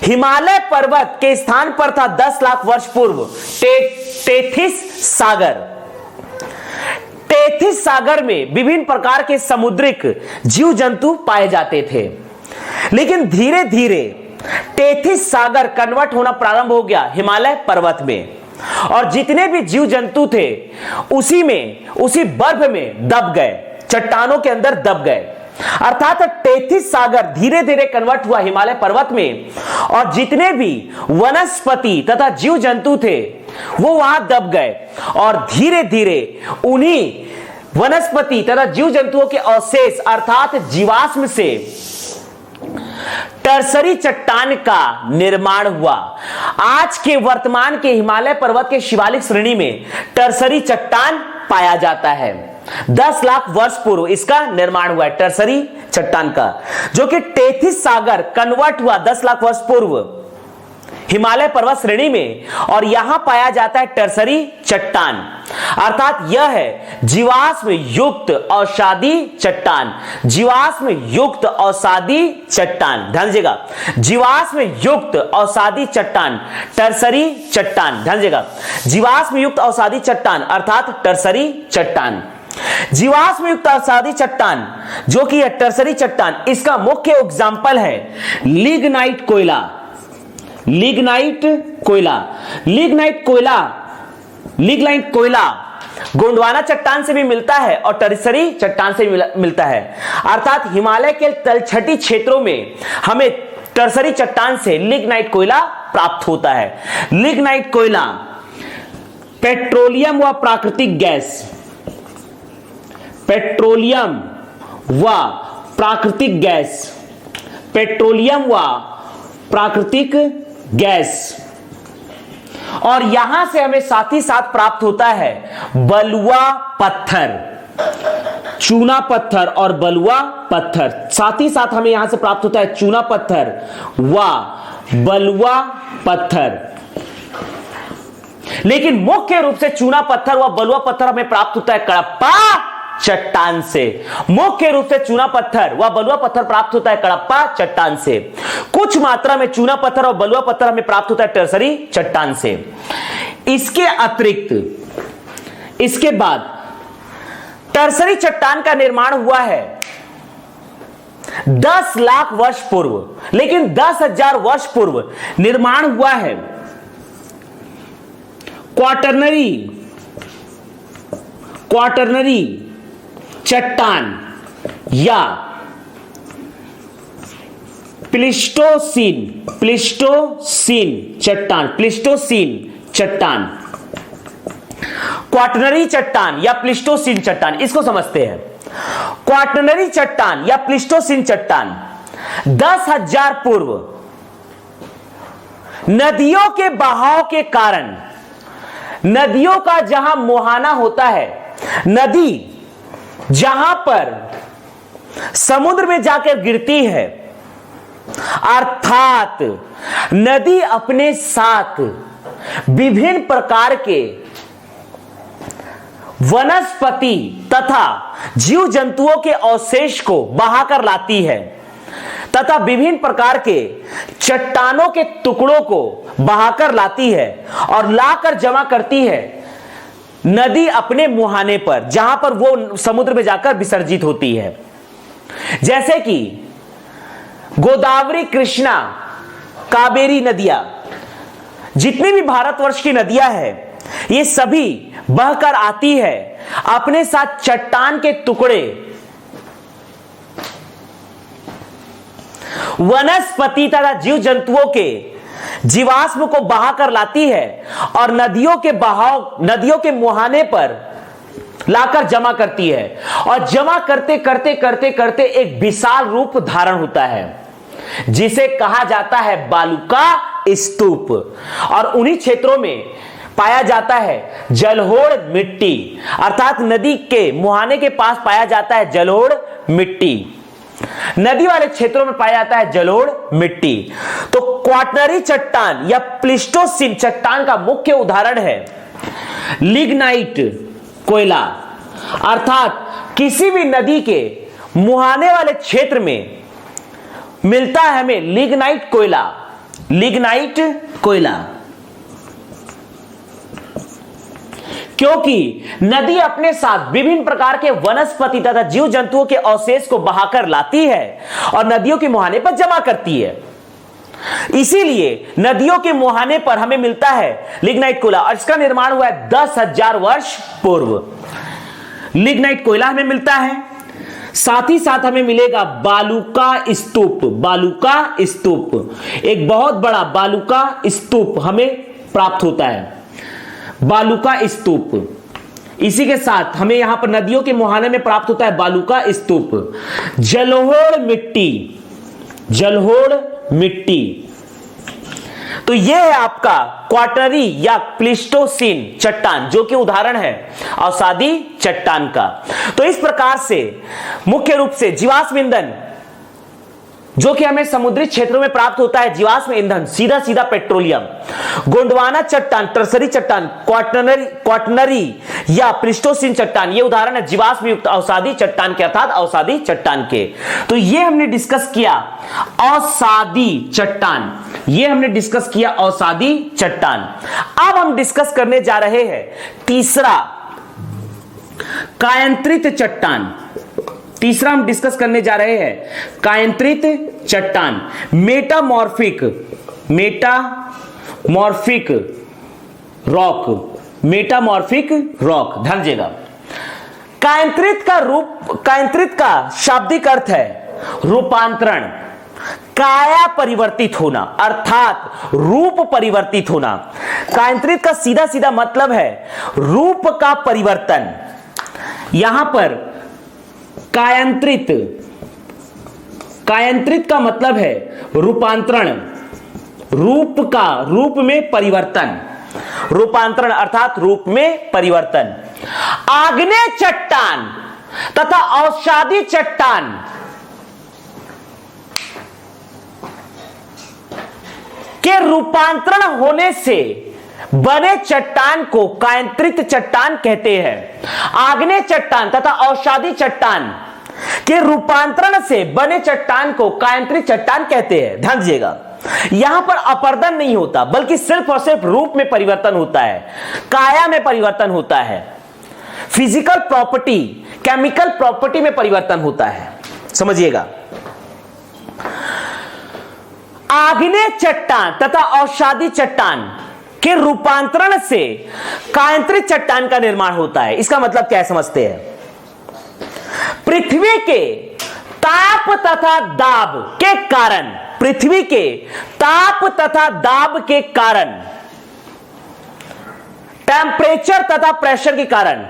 हिमालय पर्वत के स्थान पर था 10 लाख वर्ष पूर्व टेथिस सागर। टेथिस सागर में विभिन्न प्रकार के समुद्रिक जीव जंतु पाए जाते थे, लेकिन धीरे धीरे टेथिस सागर कन्वर्ट होना प्रारंभ हो गया हिमालय पर्वत में, और जितने भी जीव जंतु थे उसी बर्फ में दब गए, चट्टानों के अंदर दब गए। अर्थात टेथिस सागर धीरे धीरे कन्वर्ट हुआ हिमालय पर्वत में, और जितने भी वनस्पति तथा जीव जंतु थे वो वहां दब गए, और धीरे धीरे उन्हीं वनस्पति तथा जीव जंतुओं के अवशेष अर्थात जीवाश्म से टर्शरी चट्टान का निर्माण हुआ। आज के वर्तमान के हिमालय पर्वत के शिवालिक श्रेणी में टर्शरी चट्टान पाया जाता है। 10 लाख वर्ष पूर्व इसका निर्माण हुआ है टर्शरी चट्टान का, जो कि टेथिस सागर कन्वर्ट हुआ 10 लाख वर्ष पूर्व हिमालय पर्वत श्रेणी में, और यहां पाया जाता है टर्शरी चट्टान, अर्थात यह है जीवाश्म युक्त अवसादी चट्टान, जीवाश्म युक्त अवसादी चट्टान। ध्यान दीजिएगा, जीवाश्म युक्त अवसादी चट्टान, टर्शरी चट्टान। ध्यान दीजिएगा, जीवाश्म युक्त अवसादी चट्टान अर्थात टर्शरी चट्टान। जीवाश्म युक्त अवसादी चट्टान जो कि है टर्शरी चट्टान, इसका मुख्य एग्जाम्पल है लिग्नाइट कोयला, लिग्नाइट कोयला। लिग्नाइट कोयला, लिग्नाइट कोयला गोंडवाना चट्टान से भी मिलता है और टर्शरी चट्टान से भी मिलता है, अर्थात हिमालय के तलछटी क्षेत्रों में हमें टर्शरी चट्टान से लिग्नाइट कोयला प्राप्त होता है। लिग्नाइट कोयला पेट्रोलियम व प्राकृतिक गैस, पेट्रोलियम व प्राकृतिक गैस, पेट्रोलियम व प्राकृतिक गैस, और यहां से हमें साथ ही साथ प्राप्त होता है बलुआ पत्थर, चूना पत्थर और बलुआ पत्थर। साथ ही साथ हमें यहां से प्राप्त होता है चूना पत्थर व बलुआ पत्थर। लेकिन मुख्य रूप से चूना पत्थर व बलुआ पत्थर हमें प्राप्त होता है कडप्पा चट्टान से। मुख्य रूप से चूना पत्थर व बलुआ पत्थर प्राप्त होता है कडप्पा चट्टान से। कुछ मात्रा में चूना पत्थर और बलुआ पत्थर हमें प्राप्त होता है टर्सरी चट्टान से। इसके अतिरिक्त इसके बाद टर्सरी चट्टान का निर्माण हुआ है 10 लाख वर्ष पूर्व, लेकिन 10,000 वर्ष पूर्व निर्माण हुआ है क्वाटरनरी चट्टान या प्लीस्टोसीन चट्टान, क्वाटरनरी चट्टान या प्लीस्टोसीन चट्टान, इसको समझते हैं। क्वाटरनरी चट्टान या प्लीस्टोसीन चट्टान 10,000 पूर्व नदियों के बहाव के कारण, नदियों का जहां मुहाना होता है, नदी जहां पर समुद्र में जाकर गिरती है, अर्थात नदी अपने साथ विभिन्न प्रकार के वनस्पति तथा जीव जंतुओं के अवशेष को बहाकर लाती है तथा विभिन्न प्रकार के चट्टानों के टुकड़ों को बहाकर लाती है और लाकर जमा करती है नदी अपने मुहाने पर, जहां पर वो समुद्र में जाकर विसर्जित होती है। जैसे कि गोदावरी, कृष्णा, कावेरी नदियां, जितनी भी भारतवर्ष की नदियां हैं, ये सभी बहकर आती है, अपने साथ चट्टान के टुकड़े, वनस्पति तथा जीव जंतुओं के जीवाश्म को बहाकर लाती है और नदियों के मुहाने पर लाकर जमा करती है और जमा करते करते करते करते एक विशाल रूप धारण होता है, जिसे कहा जाता है बालुका स्तूप। और उन्हीं क्षेत्रों में पाया जाता है जलोढ़ मिट्टी, अर्थात नदी के मुहाने के पास पाया जाता है जलोढ़ मिट्टी, नदी वाले क्षेत्रों में पाया जाता है जलोढ़ मिट्टी। तो क्वाटरनरी चट्टान या प्लीस्टोसीन चट्टान का मुख्य उदाहरण है लिग्नाइट कोयला, अर्थात किसी भी नदी के मुहाने वाले क्षेत्र में मिलता है हमें लिग्नाइट कोयला, क्योंकि नदी अपने साथ विभिन्न प्रकार के वनस्पति तथा जीव जंतुओं के अवशेष को बहाकर लाती है और नदियों के मुहाने पर जमा करती है। इसीलिए नदियों के मुहाने पर हमें मिलता है लिग्नाइट कोयला और इसका निर्माण हुआ है 10,000 वर्ष पूर्व। लिग्नाइट कोयला हमें मिलता है, साथ ही साथ हमें मिलेगा बालुका स्तूप, एक बहुत बड़ा बालुका स्तूप हमें प्राप्त होता है, बालुका स्तूप। इसी के साथ हमें यहां पर नदियों के मुहाने में प्राप्त होता है बालुका स्तूप, जलोढ़ मिट्टी। तो यह है आपका क्वाटरनरी या प्लीस्टोसीन चट्टान, जो कि उदाहरण है अवसादी चट्टान का। तो इस प्रकार से मुख्य रूप से जीवाश्म ईंधन जो कि हमें समुद्री क्षेत्रों में प्राप्त होता है, जीवाश्म ईंधन, सीधा पेट्रोलियम, गोंडवाना चट्टान, टर्सरी चट्टान, क्वाटरनरी या प्लीस्टोसीन चट्टान, ये उदाहरण है जीवाश्म युक्त अवसादी चट्टान के, अर्थात अवसादी चट्टान के। तो ये हमने डिस्कस किया अवसादी चट्टान। अब हम डिस्कस करने जा रहे हैं तीसरा कायंत्रित चट्टान। हम डिस्कस करने जा रहे हैं कायंत्रित चट्टान, मेटामॉर्फिक रॉक। ध्यान दीजिएगा, कायंत्रित का शाब्दिक अर्थ है रूपांतरण, काया परिवर्तित होना, अर्थात रूप परिवर्तित होना। कायंत्रित का सीधा मतलब है रूप का परिवर्तन। यहां पर कायंत्रित का मतलब है रूपांतरण, रूप में परिवर्तन, रूपांतरण अर्थात रूप में परिवर्तन। आग्नेय चट्टान तथा अवसादी चट्टान के रूपांतरण होने से बने चट्टान को कायंत्रित चट्टान कहते हैं। आग्नेय चट्टान तथा अवसादी चट्टान के रूपांतरण से बने चट्टान को कायंत्रित चट्टान कहते हैं। ध्यान दीजिएगा, यहां पर अपर्दन नहीं होता बल्कि सिर्फ और सिर्फ रूप में परिवर्तन होता है, काया में परिवर्तन होता है, फिजिकल प्रॉपर्टी, केमिकल प्रॉपर्टी में परिवर्तन होता है। समझिएगा, आग्नेय चट्टान तथा अवसादी चट्टान के रूपांतरण से कायंत्रित चट्टान का निर्माण होता है। इसका मतलब क्या है समझते हैं। पृथ्वी के ताप तथा दाब के कारण, पृथ्वी के ताप तथा दाब के कारण, टेम्परेचर तथा प्रेशर के कारण,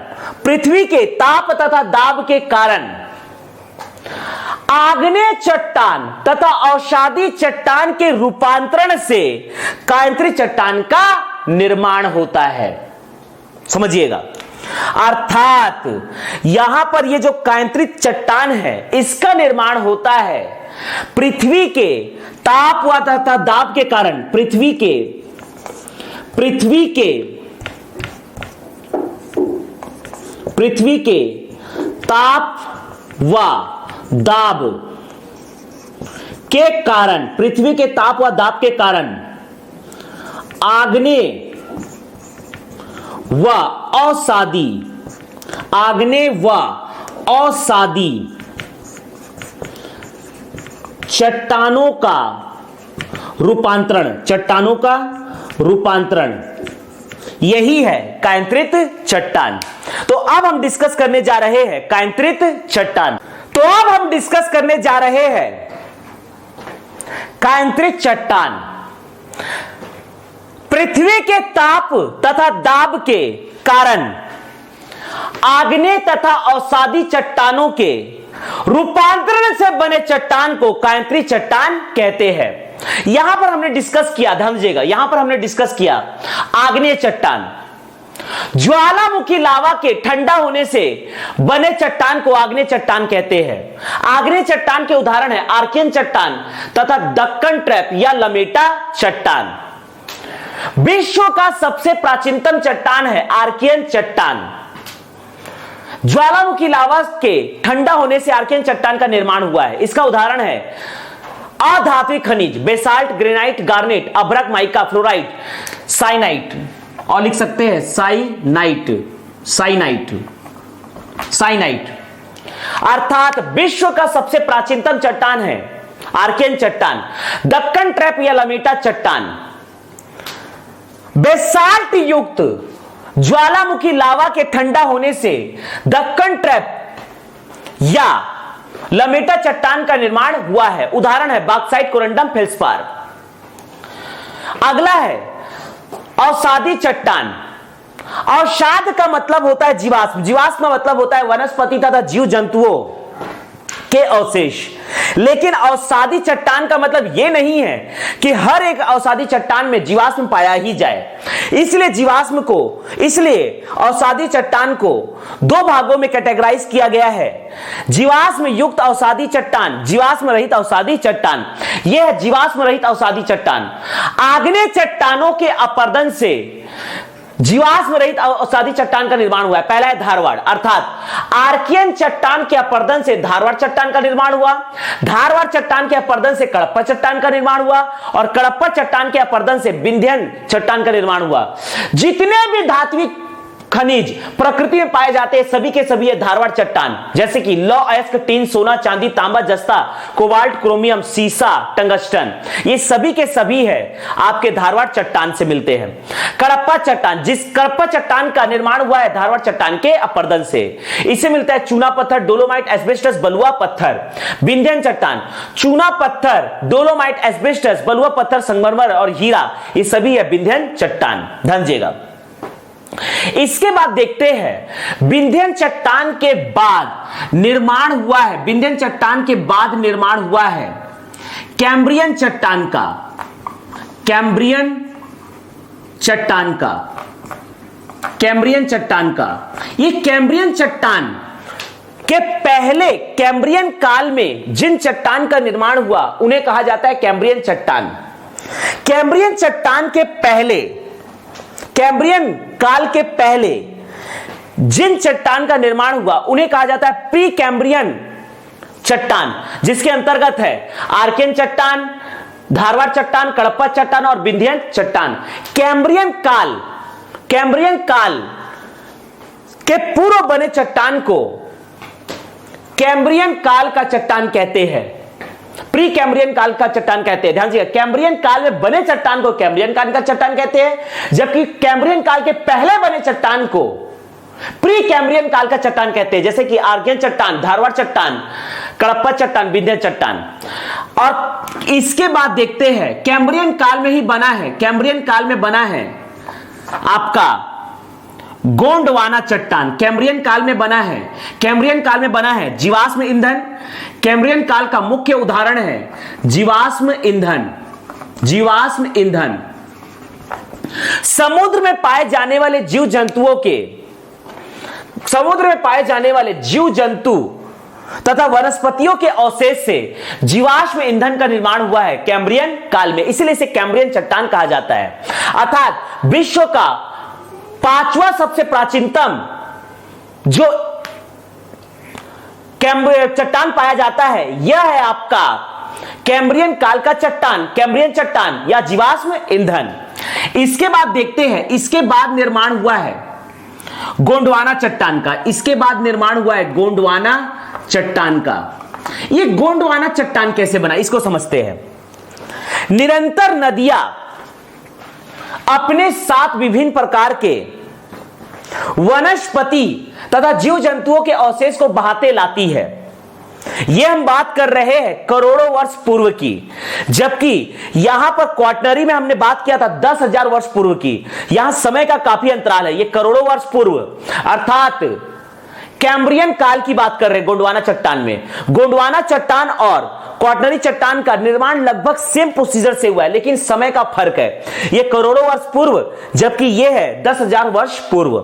पृथ्वी के ताप तथा दाब के कारण आग्नेय चट्टान तथा अवसादी चट्टान के रूपांतरण से कायंत्रित चट्टान का निर्माण होता है। समझिएगा, अर्थात यहां पर ये जो कायंत्रित चट्टान है इसका निर्माण होता है पृथ्वी के ताप व तथा दाब के कारण, पृथ्वी के ताप व दाब के कारण, पृथ्वी के ताप व दाब के कारण आग्नेय व अवसादी चट्टानों का रूपांतरण, यही है कायंत्रित चट्टान। तो अब हम डिस्कस करने जा रहे हैं कायंत्रित चट्टान। कायंत्रित चट्टान पृथ्वी के ताप तथा दाब के कारण आग्नेय तथा अवसादी चट्टानों के रूपांतरण से बने चट्टान को कायंत्रित चट्टान कहते हैं। यहां पर हमने डिस्कस किया, ध्यान दीजिएगा, यहां पर हमने डिस्कस किया आग्नेय चट्टान, ज्वालामुखी लावा के ठंडा होने से बने चट्टान को आग्नेय चट्टान कहते हैं। आग्नेय चट्टान के उदाहरण है आर्कियन चट्टान तथा दक्कन ट्रैप या लमेटा चट्टान। विश्व का सबसे प्राचीनतम चट्टान है आर्कियन चट्टान। ज्वालामुखी लावा के ठंडा होने से आर्कियन चट्टान का निर्माण हुआ है। इसका उदाहरण है अधात्विक खनिज, बेसाल्ट, ग्रेनाइट, गार्नेट, अभ्रक, माइका, फ्लोराइट, साइनाइट, और लिख सकते हैं साइनाइट। अर्थात विश्व का सबसे प्राचीनतम चट्टान है आर्कियन चट्टान, दक्कन ट्रैप या लमेटा चट्टान। बेसाल्ट युक्त ज्वालामुखी लावा के ठंडा होने से दक्कन ट्रैप या लमेटा चट्टान का निर्माण हुआ है। उदाहरण है बॉक्साइट, कोरंडम, फेल्सपार। अगला है अवसादी चट्टान। अवसाद का मतलब होता है जीवाश्म, जीवाश्म का मतलब होता है वनस्पति तथा जीव जंतुओं के अवशेष। लेकिन अवसादी चट्टान का मतलब यह नहीं है कि हर एक अवसादी चट्टान में जीवाश्म पाया ही जाए। इसलिए अवसादी चट्टान को दो भागों में कैटेगराइज किया गया है, जीवाश्म युक्त अवसादी चट्टान, जीवाश्म रहित अवसादी चट्टान। यह है जीवाश्म रहित अवसादी चट्टान। आग्नेय चट्टानों के अपरदन से जीवाश्म रहित अवसादी चट्टान का निर्माण हुआ है। पहला है धारवाड़, अर्थात आर्कियन चट्टान के अपरदन से धारवाड़ चट्टान का निर्माण हुआ। धारवाड़ चट्टान के अपरदन से कडप्पा चट्टान का निर्माण हुआ और कडप्पा चट्टान के अपरदन से विंध्यन चट्टान का निर्माण हुआ। जितने भी धात्विक खनिज प्रकृति में पाए जाते हैं सभी के सभी है धारवाड़ चट्टान, जैसे कि लौह अयस्क, टीन, सोना, चांदी, तांबा, जस्ता, कोबाल्ट, क्रोमियम, सीसा, टंगस्टन, ये सभी के सभी है आपके धारवाड़ चट्टान से मिलते हैं। कडप्पा चट्टान, जिस कडप्पा चट्टान का निर्माण हुआ है धारवाड़ चट्टान के अपरदन से, इसे मिलता है चूना पत्थर, डोलोमाइट, एस्बेस्टस, बलुआ पत्थर। विंध्यन चट्टान, चूना पत्थर, डोलोमाइट, एस्बेस्टस, बलुआ पत्थर, संगमरमर और हीरा, ये सभी है विंध्यन चट्टान। ध्यान दीजिएगा। इसके बाद देखते हैं विंध्यन चट्टान के बाद निर्माण हुआ है, विंध्यन चट्टान के बाद निर्माण हुआ है कैम्ब्रियन चट्टान का। कैम्ब्रियन चट्टान का ये कैम्ब्रियन चट्टान के पहले कैम्ब्रियन काल में जिन चट्टान का निर्माण हुआ उन्हें कहा जाता है कैम्ब्रियन चट्टान। कैम्ब्रियन चट्टान के पहले कैम्ब्रियन काल के पहले जिन चट्टान का निर्माण हुआ उन्हें कहा जाता है प्री कैम्ब्रियन चट्टान, जिसके अंतर्गत है आर्कियन चट्टान, धारवाड़ चट्टान, कडप्पा चट्टान और विंध्यन चट्टान। कैम्ब्रियन काल के पूर्व बने चट्टान को कैम्ब्रियन काल का चट्टान कहते हैं, प्री कैम्ब्रियन काल का चट्टान कहते हैं। ध्यान दीजिएगा, कैम्ब्रियन काल में बने चट्टान को कैम्ब्रियन काल का चट्टान कहते हैं, जबकि कैम्ब्रियन काल के पहले बने चट्टान को प्री कैम्ब्रियन काल का चट्टान कहते हैं, जैसे कि आर्कियन चट्टान, धारवाड़ चट्टान, कडप्पा चट्टान, विंध्य चट्टान। और इसके बाद देखते हैं कैम्ब्रियन काल में ही बना है, कैम्ब्रियन काल में बना है आपका गोंडवाना चट्टान, कैम्ब्रियन काल में बना है, कैम्ब्रियन काल में बना है जीवाश्म ईंधन। कैम्ब्रियन काल का मुख्य उदाहरण है जीवाश्म ईंधन, जीवाश्म ईंधन। समुद्र में पाए जाने वाले जीव जंतुओं के, समुद्र में पाए जाने वाले जीव जंतु तथा वनस्पतियों के अवशेष से जीवाश्म ईंधन का निर्माण हुआ है कैम्ब्रियन काल में, इसलिए इसे कैम्ब्रियन चट्टान कहा जाता है। अर्थात विश्व का 5वां सबसे प्राचीनतम जो चट्टान पाया जाता है यह है आपका कैम्ब्रियन काल का चट्टान, कैम्ब्रियन चट्टान या जीवाश्म ईंधन। इसके बाद देखते हैं, इसके बाद निर्माण हुआ है गोंडवाना चट्टान का, इसके बाद निर्माण हुआ है गोंडवाना चट्टान का। यह गोंडवाना चट्टान कैसे बना इसको समझते हैं। निरंतर नदियां अपने साथ विभिन्न प्रकार के वनस्पति तथा जीव जंतुओं के अवशेष को बहाते लाती है। यह हम बात कर रहे हैं करोड़ों वर्ष पूर्व की, जबकि यहां पर क्वार्टनरी में हमने बात किया था 10,000 वर्ष पूर्व की। यहां समय का काफी अंतराल है, यह करोड़ों वर्ष पूर्व अर्थात कैम्ब्रियन काल की बात कर रहे हैं। गोंडवाना चट्टान में गोंडवाना चट्टान और क्वार्टनरी चट्टान का निर्माण लगभग सेम प्रोसीजर से हुआ है, लेकिन समय का फर्क है। यह करोड़ों वर्ष पूर्व जबकि यह है 10,000 वर्ष पूर्व।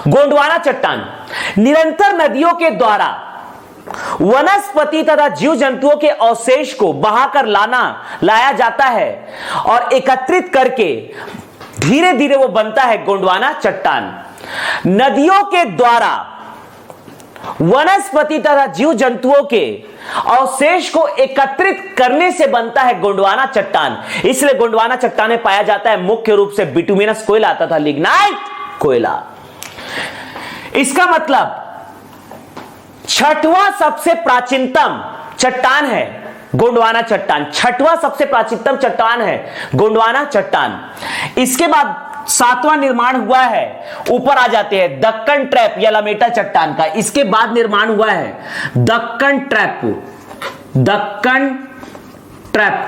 गोंडवाना चट्टान निरंतर नदियों के द्वारा वनस्पति तथा जीव जंतुओं के अवशेष को बहाकर लाया जाता है और एकत्रित करके धीरे धीरे वो बनता है गोंडवाना चट्टान। नदियों के द्वारा वनस्पति तथा जीव जंतुओं के अवशेष को एकत्रित करने से बनता है गोंडवाना चट्टान। इसलिए गोंडवाना चट्टान में पाया जाता है मुख्य रूप से बिटुमिनस कोयला तथा लिग्नाइट कोयला। इसका मतलब 6वां सबसे प्राचीनतम चट्टान है गोंडवाना चट्टान, 6वां सबसे प्राचीनतम चट्टान है गोंडवाना चट्टान। इसके बाद 7वां निर्माण हुआ है, ऊपर आ जाते हैं दक्कन ट्रैप या लमेटा चट्टान का। इसके बाद निर्माण हुआ है दक्कन ट्रैप, दक्कन ट्रैप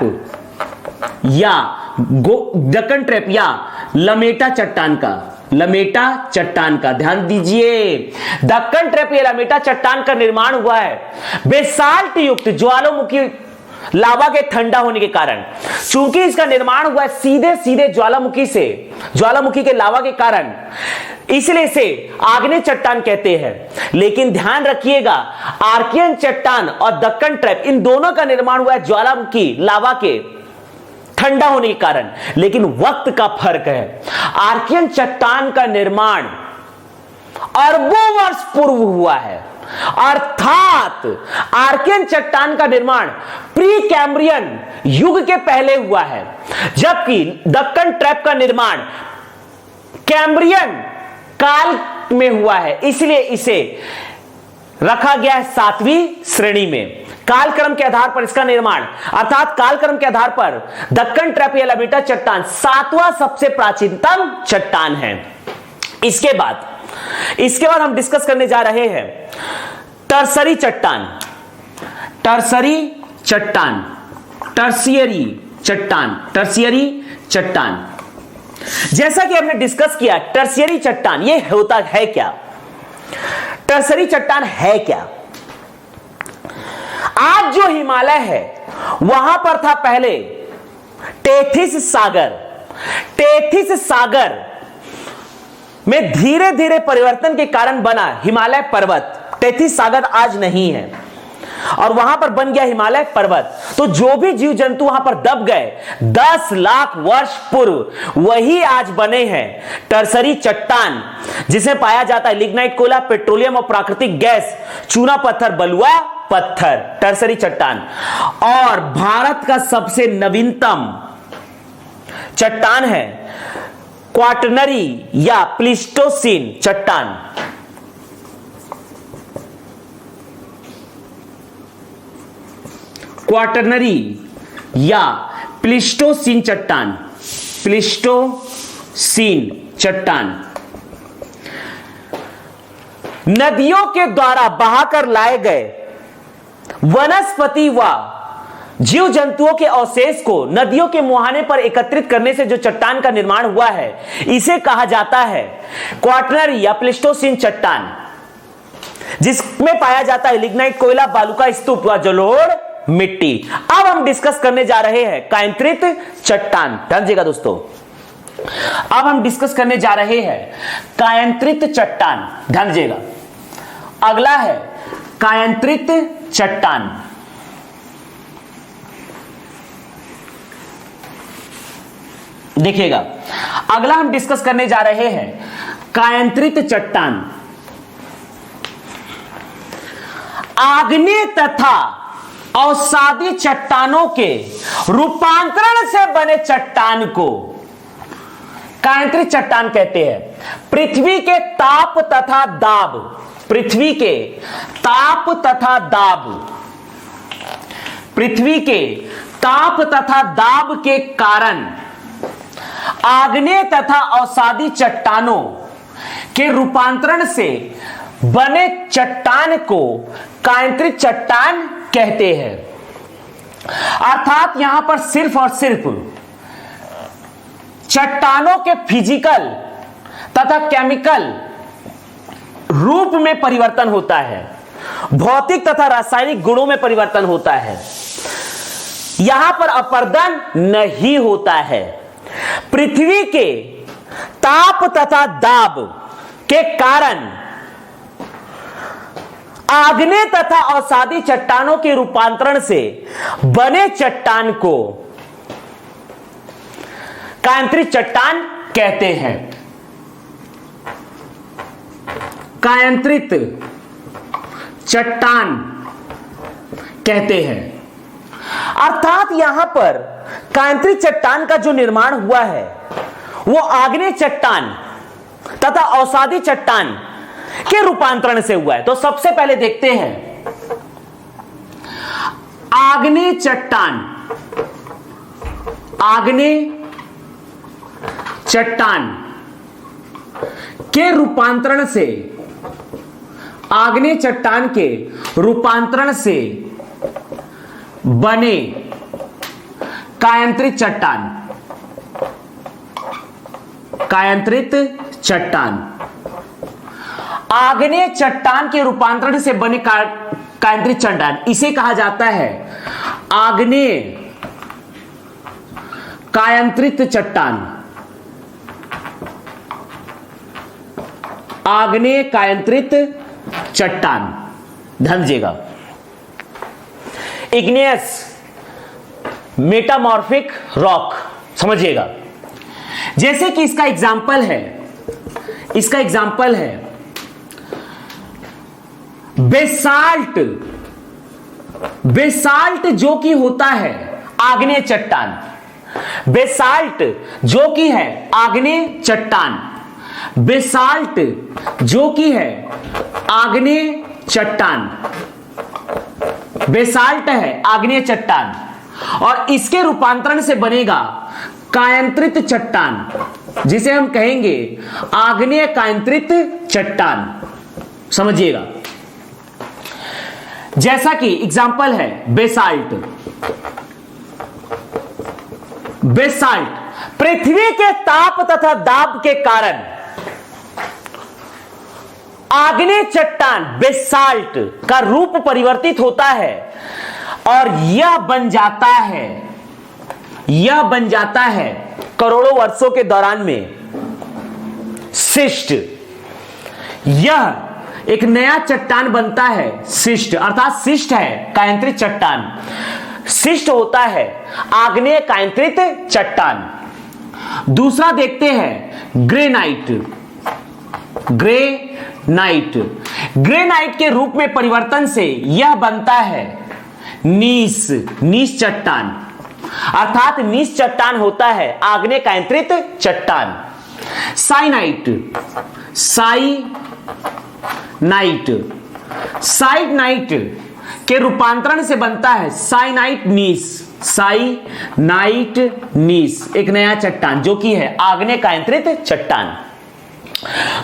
या लमेटा चट्टान का, लमेटा चट्टान का। ध्यान दीजिए, दक्कन ट्रैप या लमेटा चट्टान का निर्माण हुआ है बेसाल्ट युक्त ज्वालामुखी लावा के ठंडा होने के कारण। चूंकि इसका निर्माण हुआ है सीधे सीधे ज्वालामुखी से, ज्वालामुखी के लावा के कारण, इसलिए इसे आग्नेय चट्टान कहते हैं। लेकिन ध्यान रखिएगा आर्कियन चट्टान और दक्कन ट्रैप इन दोनों का निर्माण हुआ है ज्वालामुखी लावा के ठंडा होने के कारण, लेकिन वक्त का फर्क है। आर्कियन चट्टान का निर्माण अरबों वर्ष पूर्व हुआ है, अर्थात आर्कियन चट्टान का निर्माण प्री कैम्ब्रियन युग के पहले हुआ है, जबकि दक्कन ट्रैप का निर्माण कैम्ब्रियन काल में हुआ है। इसलिए इसे रखा गया है 7वीं श्रेणी में। कालक्रम के आधार पर इसका निर्माण, अर्थात कालक्रम के आधार पर दक्कन ट्रैप या लमेटा चट्टान 7वां सबसे प्राचीनतम चट्टान है। इसके बाद हम डिस्कस करने जा रहे हैं टर्सरी चट्टान, टर्सरी चट्टान, टर्सियरी चट्टान, टर्सियरी चट्टान। जैसा कि हमने डिस्कस किया टर्सियरी चट्टान यह होता है क्या, टर्सरी चट्टान है क्या। आज जो हिमालय है वहां पर था पहले टेथिस सागर, टेथिस सागर में धीरे धीरे परिवर्तन के कारण बना हिमालय पर्वत। टेथिस सागर आज नहीं है। और वहां पर बन गया हिमालय पर्वत। तो जो भी जीव जंतु वहां पर दब गए 10 लाख वर्ष पूर्व, वही आज बने हैं टर्सरी चट्टान, जिसमें पाया जाता है लिग्नाइट, कोयला, पेट्रोलियम और प्राकृतिक गैस, चूना पत्थर, बलुआ पत्थर, टर्सरी चट्टान। और भारत का सबसे नवीनतम चट्टान है क्वाटरनरी या प्लीस्टोसीन चट्टान। क्वाटरनरी या प्लीस्टोसीन चट्टान, प्लीस्टोसीन चट्टान नदियों के द्वारा बहाकर लाए गए वनस्पति व जीव जंतुओं के अवशेष को नदियों के मुहाने पर एकत्रित करने से जो चट्टान का निर्माण हुआ है, इसे कहा जाता है क्वाटरनरी या प्लीस्टोसीन चट्टान, जिसमें पाया जाता है लिग्नाइट, कोयला, बालू का स्तूप व जलोढ़ मिट्टी। अब हम डिस्कस करने जा रहे हैं कायंत्रित चट्टान। ध्यान दीजिएगा दोस्तों, अब हम डिस्कस करने जा रहे हैं कायंत्रित चट्टान। ध्यान दीजिएगा, अगला है कायंत्रित चट्टान। देखिएगा, अगला हम डिस्कस करने जा रहे हैं कायंत्रित चट्टान। आग्नेय तथा अवसादी चट्टानों के रूपांतरण से बने चट्टान को कायंत्रित चट्टान कहते हैं। पृथ्वी के ताप तथा दाब, पृथ्वी के ताप तथा दाब, पृथ्वी के ताप तथा दाब के कारण आग्नेय तथा अवसादी चट्टानों के रूपांतरण से बने चट्टान को कायंत्रित चट्टान कहते हैं। अर्थात यहां पर सिर्फ और सिर्फ चट्टानों के फिजिकल तथा केमिकल रूप में परिवर्तन होता है, भौतिक तथा रासायनिक गुणों में परिवर्तन होता है, यहां पर अपर्दन नहीं होता है। पृथ्वी के ताप तथा दाब के कारण आग्नेय तथा अवसादी चट्टानों के रूपांतरण से बने चट्टान को कायंत्रित चट्टान कहते हैं। कायंत्रित चट्टान कहते हैं। अर्थात यहां पर कायंत्रित चट्टान का जो निर्माण हुआ है वो आग्नेय चट्टान तथा अवसादी चट्टान के रूपांतरण से हुआ है। तो सबसे पहले देखते हैं आग्नेय चट्टान, आग्नेय चट्टान के रूपांतरण से, आग्नेय चट्टान के रूपांतरण से बने कायंत्रित चट्टान, कायंत्रित चट्टान। आग्नेय चट्टान के रूपांतरण से बने कायंत्रित चट्टान, इसे कहा जाता है आग्नेय कायंत्रित चट्टान, आग्नेय कायंत्रित चट्टान। ध्यान दीजिएगा, इग्नियस मेटामॉर्फिक रॉक, समझिएगा। जैसे कि इसका एग्जाम्पल है, इसका एग्जाम्पल है बेसाल्ट। बेसाल्ट जो कि होता है आग्नेय चट्टान, बेसाल्ट जो कि है आग्नेय चट्टान, बेसाल्ट जो कि है आग्नेय चट्टान, बेसाल्ट है आग्नेय चट्टान, और इसके रूपांतरण से बनेगा कायंत्रित चट्टान, जिसे हम कहेंगे आग्नेय कायंत्रित चट्टान। समझिएगा, जैसा कि एग्जाम्पल है बेसाल्ट। बेसाल्ट पृथ्वी के ताप तथा दाब के कारण आग्नेय चट्टान बेसाल्ट का रूप परिवर्तित होता है और यह बन जाता है, यह बन जाता है करोड़ों वर्षों के दौरान में शिष्ट। यह एक नया चट्टान बनता है शिस्ट, अर्थात शिस्ट है कायांतरित चट्टान। शिस्ट होता है आग्नेय कायांतरित चट्टान। दूसरा देखते हैं ग्रेनाइट। ग्रेनाइट, ग्रेनाइट के रूप में परिवर्तन से यह बनता है नीस चट्टान, अर्थात नीस चट्टान होता है आग्नेय कायांतरित चट्टान। साइनाइट, साइनाइट के रूपांतरण से बनता है साइनाइट नीस, एक नया चट्टान जो कि है आग्नेय कायांतरित चट्टान।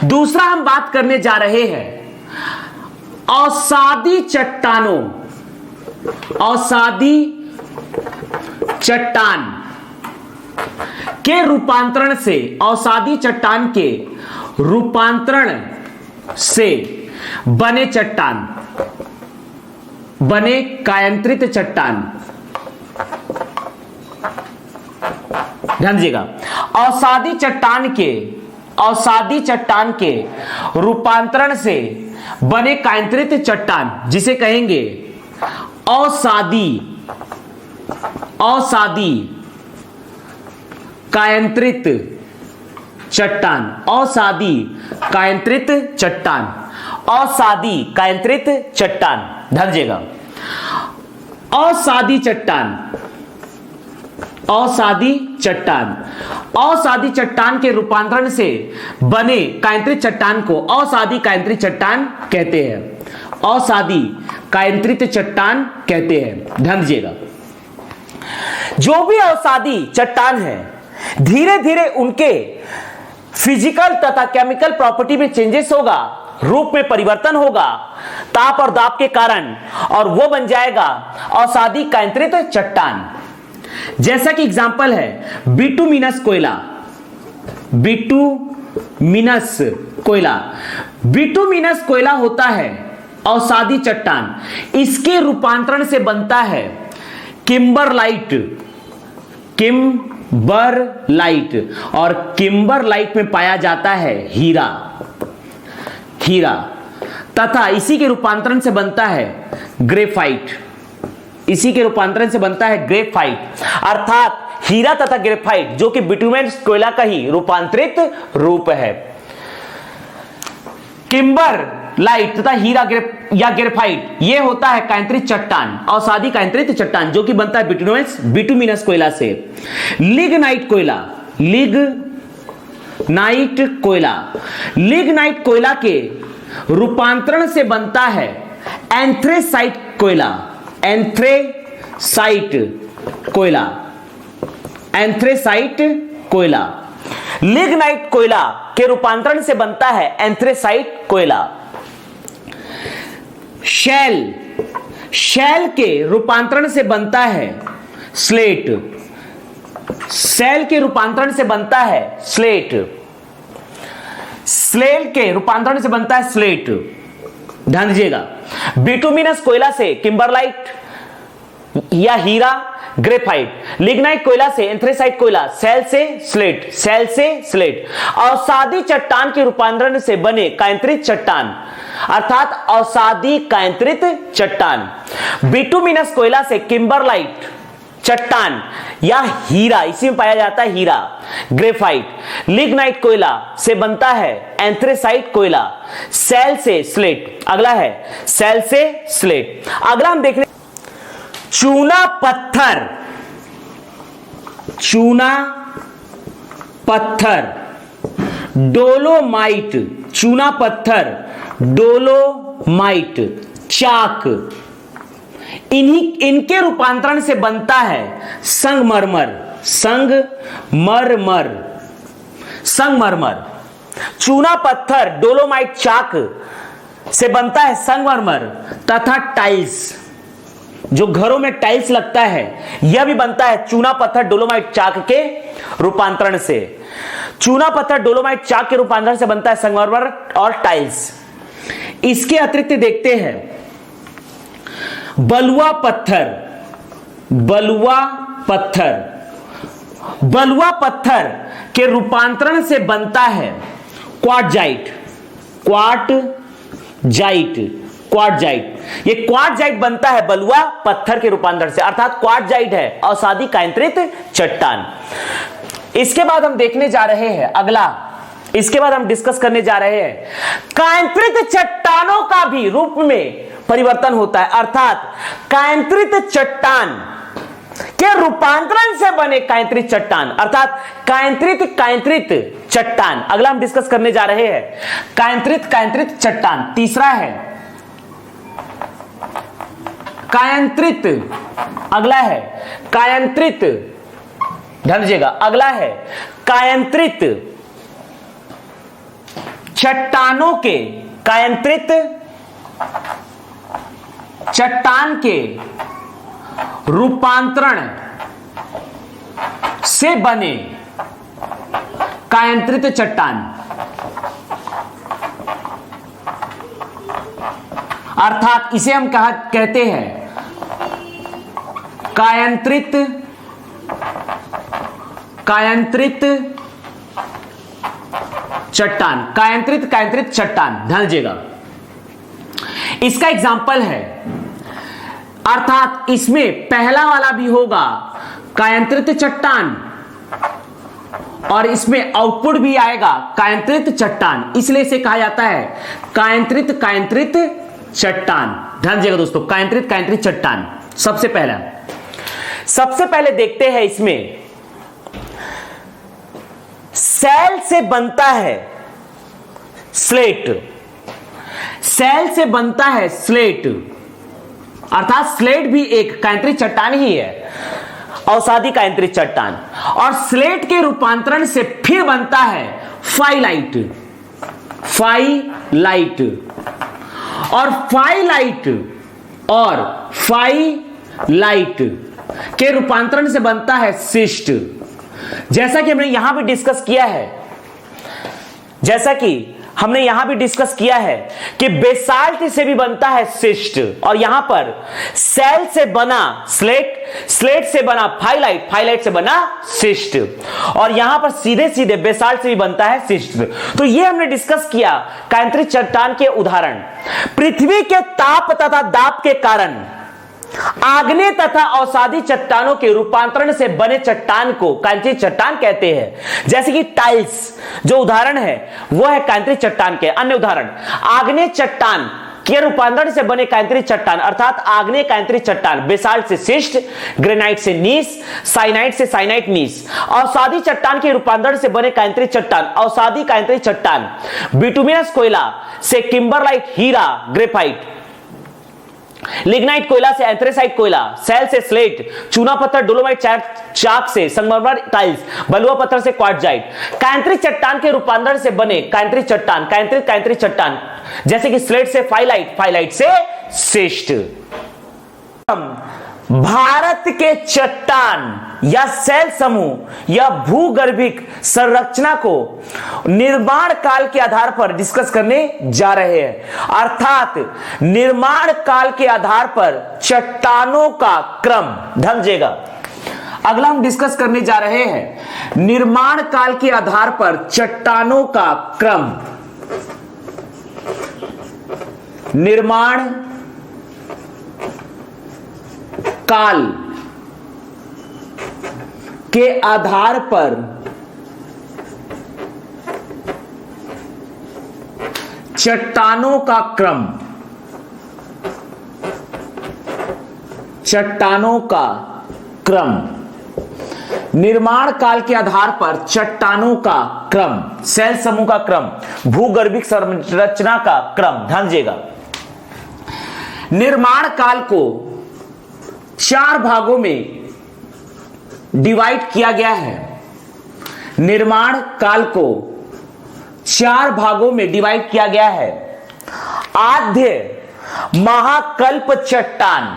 दूसरा हम बात करने जा रहे हैं अवसादी चट्टानों, अवसादी चट्टान के रूपांतरण से, अवसादी चट्टान के रूपांतरण से बने चट्टान, बने कायांतरित चट्टान। ध्यान दीजिएगा, अवसादी चट्टान के रूपांतरण से बने कायांतरित चट्टान जिसे कहेंगे अवसादी कायांतरित चट्टान, अवसादी कायांतरित चट्टान, अवसादी कायांतरित चट्टान। ध्यान दीजिएगा, अवसादी चट्टान के रूपांतरण से बने कायांतरित चट्टान को अवसादी कायांतरित चट्टान कहते हैं, अवसादी कायांतरित चट्टान कहते हैं। ध्यान दीजिएगा, जो भी अवसादी चट्टान है धीरे धीरे उनके फिजिकल तथा केमिकल प्रॉपर्टी में चेंजेस होगा, रूप में परिवर्तन होगा ताप और दाब के कारण, और वो बन जाएगा अवसादी कायांतरित चट्टान। जैसा कि एग्जांपल है बिटुमिनस कोयला, बिटुमिनस कोयला होता है अवसादी चट्टान। इसके रूपांतरण से बनता है किम्बरलाइट, और किम्बरलाइट में पाया जाता है हीरा, तथा इसी के रूपांतरण से बनता है ग्रेफाइट, अर्थात हीरा तथा ग्रेफाइट जो कि बिटुमिनस कोयला का ही रूपांतरित रूप है। किम्बरलाइट तथा हीरा या ग्रेफाइट ये होता है कायांतरित चट्टान, अवसादी कायांतरित चट्टान जो कि बनता है बिटुमिनस कोयला से। लिग्नाइट कोयला के रूपांतरण से बनता है एंथ्रेसाइट कोयला। लिग्नाइट कोयला के रूपांतरण से बनता है एंथ्रेसाइट कोयला। शैल के रूपांतरण से बनता है स्लेट, के रूपांतरण से बनता है स्लेट। ध्यान दीजिएगा, बिटुमिनस कोयला से किम्बरलाइट या हीरा ग्रेफाइट, लिग्नाइट कोयला से एंथ्रेसाइट कोयला, सेल से स्लेट। अवसादी चट्टान के रूपांतरण से बने कायांतरित चट्टान, अर्थात अवसादी कायांतरित चट्टान। बिटुमिनस कोयला से किम्बरलाइट चट्टान या हीरा, इसी में पाया जाता है हीरा, ग्रेफाइट। लिग्नाइट कोयला से बनता है एंथ्रेसाइट कोयला, सेल से स्लेट। अगला है सेल से स्लेट। अगला हम देख रहे चूना पत्थर, डोलोमाइट, चूना पत्थर, डोलोमाइट, चाक, इनके रूपांतरण से बनता है संगमरमर। चूना पत्थर, डोलोमाइट, चाक से बनता है संगमरमर तथा टाइल्स, जो घरों में टाइल्स लगता है यह भी बनता है चूना पत्थर, डोलोमाइट, चाक के रूपांतरण से। चूना पत्थर, डोलोमाइट, चाक के रूपांतरण से बनता है संगमरमर और टाइल्स। इसके अतिरिक्त देखते हैं बलुआ पत्थर के रूपांतरण से बनता है क्वार्टजाइट, जाइट, क्वार्टजाइट। ये क्वार्टजाइट बनता है बलुआ पत्थर के रूपांतर से, अर्थात क्वार्टजाइट है अवसादी कायंत्रित चट्टान। इसके बाद हम देखने जा रहे हैं अगला, इसके बाद हम डिस्कस करने जा रहे हैं कायंत्रित चट्टानों का भी रूप में परिवर्तन होता है, अर्थात कायंत्रित चट्टान के रूपांतरण से बने कायंत्रित चट्टान, अर्थात कायंत्रित चट्टान। अगला हम डिस्कस करने जा रहे हैं कायंत्रित चट्टान। तीसरा है कायंत्रित, अगला है कायंत्रित, ध्यान दीजिएगा, अगला है कायंत्रित चट्टानों के, कायंत्रित चट्टान के रूपांतरण से बने कायंत्रित चट्टान, अर्थात इसे हम कहते हैं कायंत्रित चट्टान, कायंत्रित चट्टान। ध्यान दीजिएगा, इसका एग्जाम्पल है, अर्थात इसमें पहला वाला भी होगा कायंत्रित चट्टान और इसमें आउटपुट भी आएगा कायंत्रित चट्टान, इसलिए इसे कहा जाता है कायंत्रित चट्टान। ध्यान दीजिएगा दोस्तों, कायंत्रित चट्टान। सबसे पहले देखते हैं, इसमें सेल से बनता है स्लेट, सेल से बनता है स्लेट, अर्थात स्लेट भी एक कायंत्रित चट्टान ही है, अवसादी कायंत्रित चट्टान। और स्लेट के रूपांतरण से फिर बनता है फाइलाइट, और फाइलाइट के रूपांतरण से बनता है सिस्ट। जैसा कि हमने यहां भी डिस्कस किया है, कि बेसाल्ट से भी बनता है सिस्ट, और यहां पर सेल से बना स्लेट, स्लेट से बना फाइलाइट, फाइलाइट से बना सिस्ट, और यहां पर सीधे बेसाल्ट से भी बनता है सिस्ट। तो ये हमने डिस्कस किया कायंत्रित चट्टान के उदाहरण। पृथ्वी के ताप तथा दाब के कारण आग्नेय तथा अवसादी चट्टानों के रूपांतरण से बने चट्टान को कायंत्रित चट्टान कहते हैं। जैसे कि टाइल्स जो उदाहरण है वो है कायंत्रित चट्टान के। अन्य उदाहरण, आग्नेय चट्टान के रूपांतरण से बने कायंत्रित चट्टान, अर्थात आग्नेय कायंत्रित चट्टान, बेसाल्ट से सिस्ट, ग्रेनाइट से नीस, साइनाइट से साइनाइट नीस। अवसादी चट्टान के रूपांतरण से बने कायंत्रित चट्टान, अवसादी कायंत्रित चट्टान, बिटुमिनस कोयला से किम्बरलाइट, हीरा, ग्रेफाइट, लिग्नाइट कोयला से एंथ्रेसाइट कोयला, सेल से स्लेट, चूना पत्थर डोलोमाइट चाक से संगमरमर टाइल्स, बलुआ पत्थर से क्वार्टजाइट। कायंत्रित चट्टान के रूपांतरण से बने कायंत्रित चट्टान, कायंत्रित चट्टान, जैसे कि स्लेट से फाइलाइट, फाइलाइट से शिस्ट। भारत के चट्टान या सेल समूह या भूगर्भिक संरचना को निर्माण काल के आधार पर डिस्कस करने जा रहे हैं, अर्थात निर्माण काल के आधार पर चट्टानों का क्रम। ध्यान दीजिएगा, अगला हम डिस्कस करने जा रहे हैं निर्माण काल के आधार पर चट्टानों का क्रम। निर्माण काल के आधार पर चट्टानों का क्रम, चट्टानों का क्रम, निर्माण काल के आधार पर चट्टानों का क्रम, सेल समूह का क्रम, भूगर्भिक संरचना का क्रम। ध्यान दीजिएगा, निर्माण काल को 4 भागों में डिवाइड किया गया है। निर्माण काल को 4 भागों में डिवाइड किया गया है। आद्य महाकल्प चट्टान,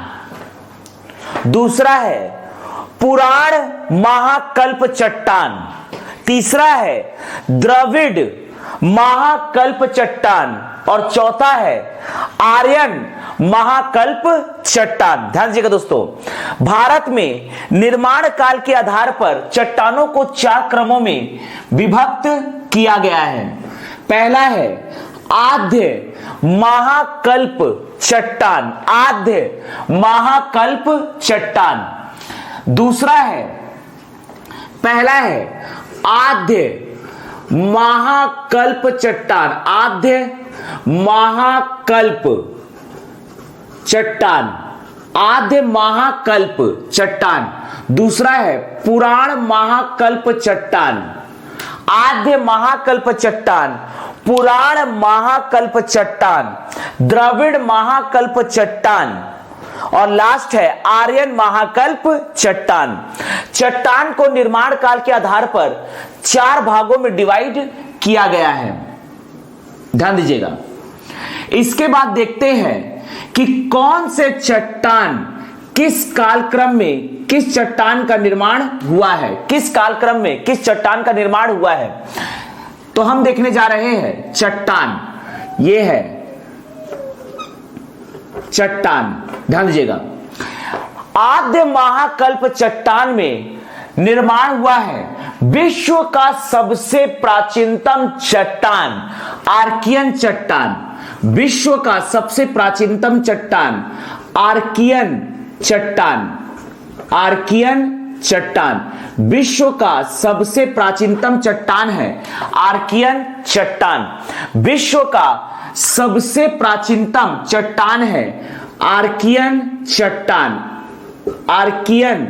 दूसरा है पुराण महाकल्प चट्टान, तीसरा है द्रविड़ महाकल्प चट्टान, और चौथा है आर्यन महाकल्प चट्टान। ध्यान दीजिएगा दोस्तों, भारत में निर्माण काल के आधार पर चट्टानों को 4 क्रमों में विभक्त किया गया है। पहला है आद्य महाकल्प चट्टान, आद्य महाकल्प चट्टान। दूसरा है, पहला है आद्य महाकल्प चट्टान, आद्य महाकल्प चट्टान, आद्य महाकल्प चट्टान। दूसरा है पुराण महाकल्प चट्टान, आद्य महाकल्प चट्टान, पुराण महाकल्प चट्टान, द्रविड़ महाकल्प चट्टान और लास्ट है आर्यन महाकल्प चट्टान। चट्टान को निर्माण काल के आधार पर 4 भागों में डिवाइड किया गया है, ध्यान दीजिएगा। इसके बाद देखते हैं कि कौन से चट्टान किस कालक्रम में किस चट्टान का निर्माण हुआ है, किस कालक्रम में किस चट्टान का निर्माण हुआ है। तो हम देखने जा रहे हैं चट्टान, ये है चट्टान, ध्यान दीजिएगा। आद्य महाकल्प चट्टान में निर्माण हुआ है विश्व का सबसे प्राचीनतम चट्टान, आर्कियन चट्टान। विश्व का सबसे प्राचीनतम चट्टान आर्कियन चट्टान, आर्कियन चट्टान विश्व का सबसे प्राचीनतम चट्टान है, आर्कियन चट्टान विश्व का सबसे प्राचीनतम चट्टान है, आर्कियन चट्टान, आर्कियन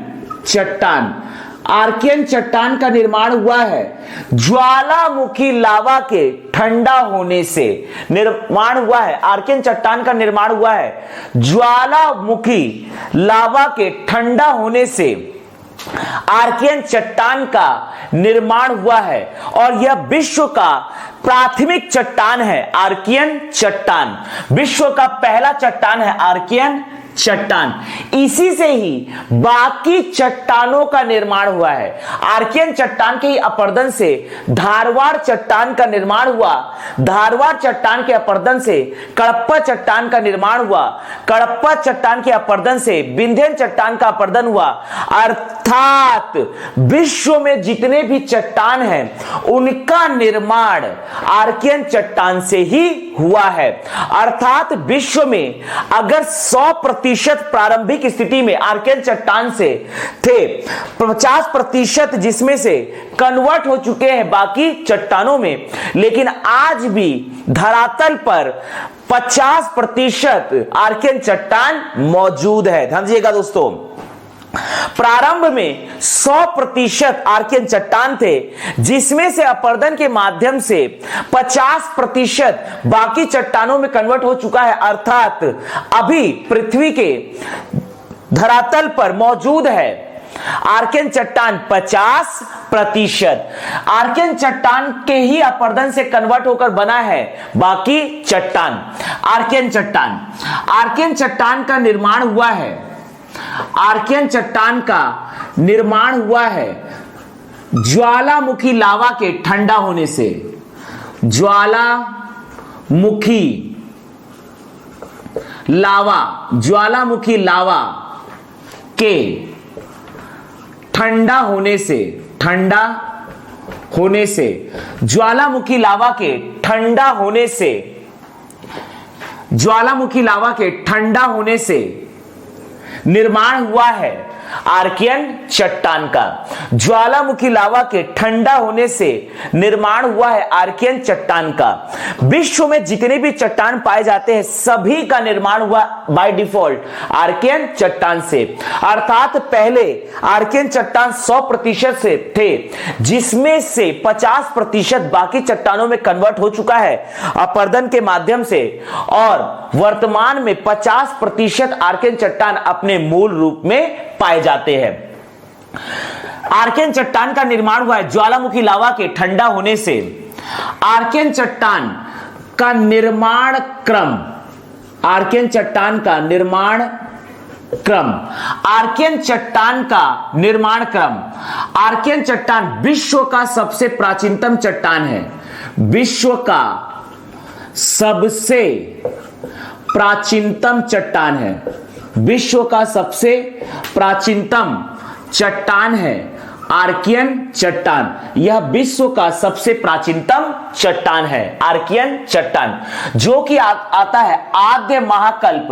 चट्टान। आर्कियन चट्टान का निर्माण हुआ है ज्वालामुखी लावा के ठंडा होने से, निर्माण हुआ है, आर्कियन चट्टान का निर्माण हुआ है ज्वालामुखी लावा के ठंडा होने से आर्कियन चट्टान का निर्माण हुआ है और यह विश्व का प्राथमिक चट्टान है, आर्कियन चट्टान विश्व का पहला चट्टान है, आर्कियन चट्टान। इसी से ही बाकी चट्टानों का निर्माण हुआ है। आर्कियन चट्टान के ही अपर्दन से धारवाड़ चट्टान का निर्माण हुआ, धारवाड़ चट्टान के अपर्दन से कडप्पा चट्टान का निर्माण हुआ, कडप्पा चट्टान के अपर्दन से विंध्यन चट्टान का अपर्दन हुआ। अर्थात विश्व में जितने भी चट्टान हैं उनका निर्माण आर्कियन चट्टान से ही हुआ है। अर्थात विश्व में अगर 100% प्रारंभिक स्थिति में आर्कियन चट्टान से थे, 50% जिसमें से कन्वर्ट हो चुके हैं बाकी चट्टानों में, लेकिन आज भी धरातल पर 50% आर्कियन चट्टान मौजूद है। ध्यान दीजिएगा दोस्तों, प्रारंभ में 100% आर्कियन चट्टान थे जिसमें से अपर्दन के माध्यम से 50% बाकी चट्टानों में कन्वर्ट हो चुका है। अर्थात अभी पृथ्वी के धरातल पर मौजूद है आर्कियन चट्टान 50%, आर्कियन चट्टान के ही अपर्दन से कन्वर्ट होकर बना है बाकी चट्टान। आर्कियन चट्टान, आर्कियन चट्टान का निर्माण हुआ है, आर्कियन चट्टान का निर्माण हुआ है ज्वालामुखी लावा के ठंडा होने से, ज्वालामुखी लावा, ज्वालामुखी लावा के ठंडा होने से, ठंडा होने से, ज्वालामुखी लावा के ठंडा होने से, ज्वालामुखी लावा के ठंडा होने से निर्माण हुआ है आर्कियन चट्टान का। ज्वालामुखी लावा के ठंडा होने से निर्माण हुआ है आर्कियन चट्टान का। विश्व में जितने भी चट्टान पाए जाते हैं सभी का निर्माण हुआ बाय डिफॉल्ट आर्कियन चट्टान से। अर्थात पहले आर्कियन चट्टान 100% से थे जिसमें से 50% बाकी चट्टानों में कन्वर्ट हो चुका है अपर्दन के माध्यम से, और वर्तमान में 50% आर्कियन चट्टान अपने मूल रूप में पाए जाते हैं। आर्कियन चट्टान का निर्माण हुआ है ज्वालामुखी लावा के ठंडा होने से। आर्कियन चट्टान का निर्माण क्रम, आर्कियन चट्टान का निर्माण क्रम, आर्कियन चट्टान का निर्माण क्रम। आर्कियन चट्टान विश्व का सबसे प्राचीनतम चट्टान है, विश्व का सबसे प्राचीनतम चट्टान है, विश्व का सबसे प्राचीनतम चट्टान है आर्कियन चट्टान, यह विश्व का सबसे प्राचीनतम चट्टान है। आर्कियन चट्टान जो कि आता है आद्य महाकल्प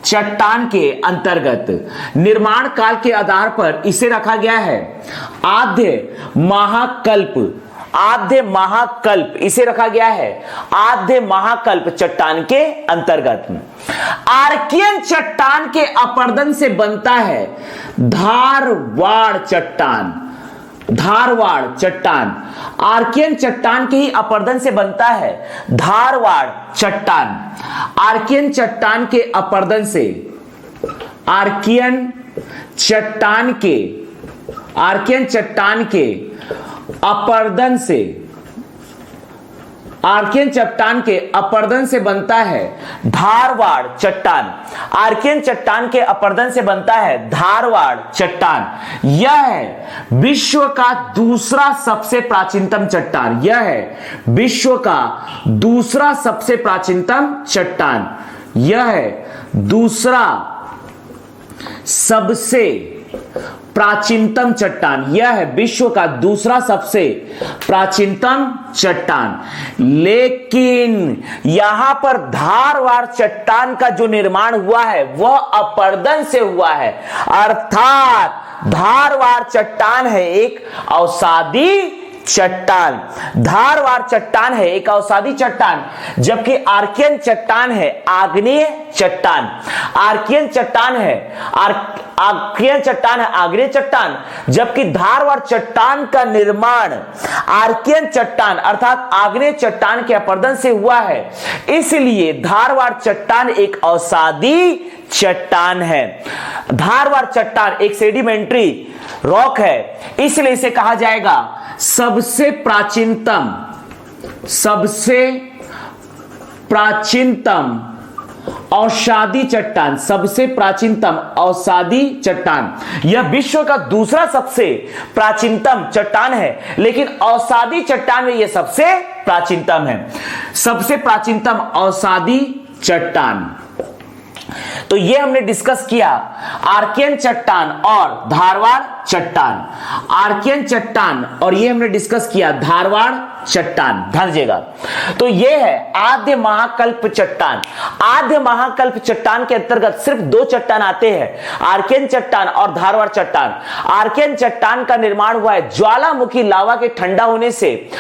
चट्टान के अंतर्गत। निर्माण काल के आधार पर इसे रखा गया है आद्य महाकल्प। आद्य महाकल्प इसे रखा गया है आद्य महाकल्प चट्टान के अंतर्गत। आर्कियन चट्टान के अपरदन से बनता है धारवाड़ चट्टान। धारवाड़ चट्टान आर्कियन चट्टान के ही अपरदन से बनता है धारवाड़ चट्टान। आर्कियन चट्टान के अपरदन से, आर्कियन चट्टान के अपरदन से, आर्कियन चट्टान के अपरदन से बनता है धारवाड़ चट्टान। आर्कियन चट्टान के अपरदन से बनता है धारवाड़ चट्टान। यह है विश्व का दूसरा सबसे प्राचीनतम चट्टान। यह है विश्व का दूसरा सबसे प्राचीनतम चट्टान। यह है दूसरा सबसे प्राचीनतम चट्टान। यह है विश्व का दूसरा सबसे प्राचीनतम चट्टान। लेकिन यहां पर धारवाड़ चट्टान का जो निर्माण हुआ है वह अपरदन से हुआ है, अर्थात धारवाड़ चट्टान है एक अवसादी चट्टान। धारवाड़ चट्टान है एक अवसादी चट्टान, जबकि आर्कियन चट्टान है आग्नेय चट्टान। आर्कियन चट्टान है आग्नेय चट्टान, जबकि धारवाड़ चट्टान का निर्माण आर्कियन चट्टान अर्थात आग्नेय चट्टान के अपरदन से हुआ है। इसलिए धारवाड़ चट्टान एक अवसादी चट्टान है। धारवाड़ चट्टान एक सेडिमेंट्री रॉक है, इसलिए इसे कहा जाएगा सबसे प्राचीनतम अवसादी चट्टान। सबसे प्राचीनतम अवसादी चट्टान। यह विश्व का दूसरा सबसे प्राचीनतम चट्टान है, लेकिन अवसादी चट्टान में यह सबसे प्राचीनतम है। सबसे प्राचीनतम अवसादी चट्टान। तो यह हमने डिस्कस किया आर्कियन चट्टान और धारवाड़ चट्टान। आर्कियन चट्टान और यह हमने डिस्कस किया धारवाड़ चट्टान। ध्यान दीजिएगा। तो यह है आद्य महाकल्प चट्टान। आद्य महाकल्प चट्टान के अंतर्गत सिर्फ दो चट्टान आते हैं, आर्कियन चट्टान और धारवाड़ चट्टान। आर्कियन चट्टान का निर्माण हुआ है ज्वालामुखी लावा के ठंडा होने से।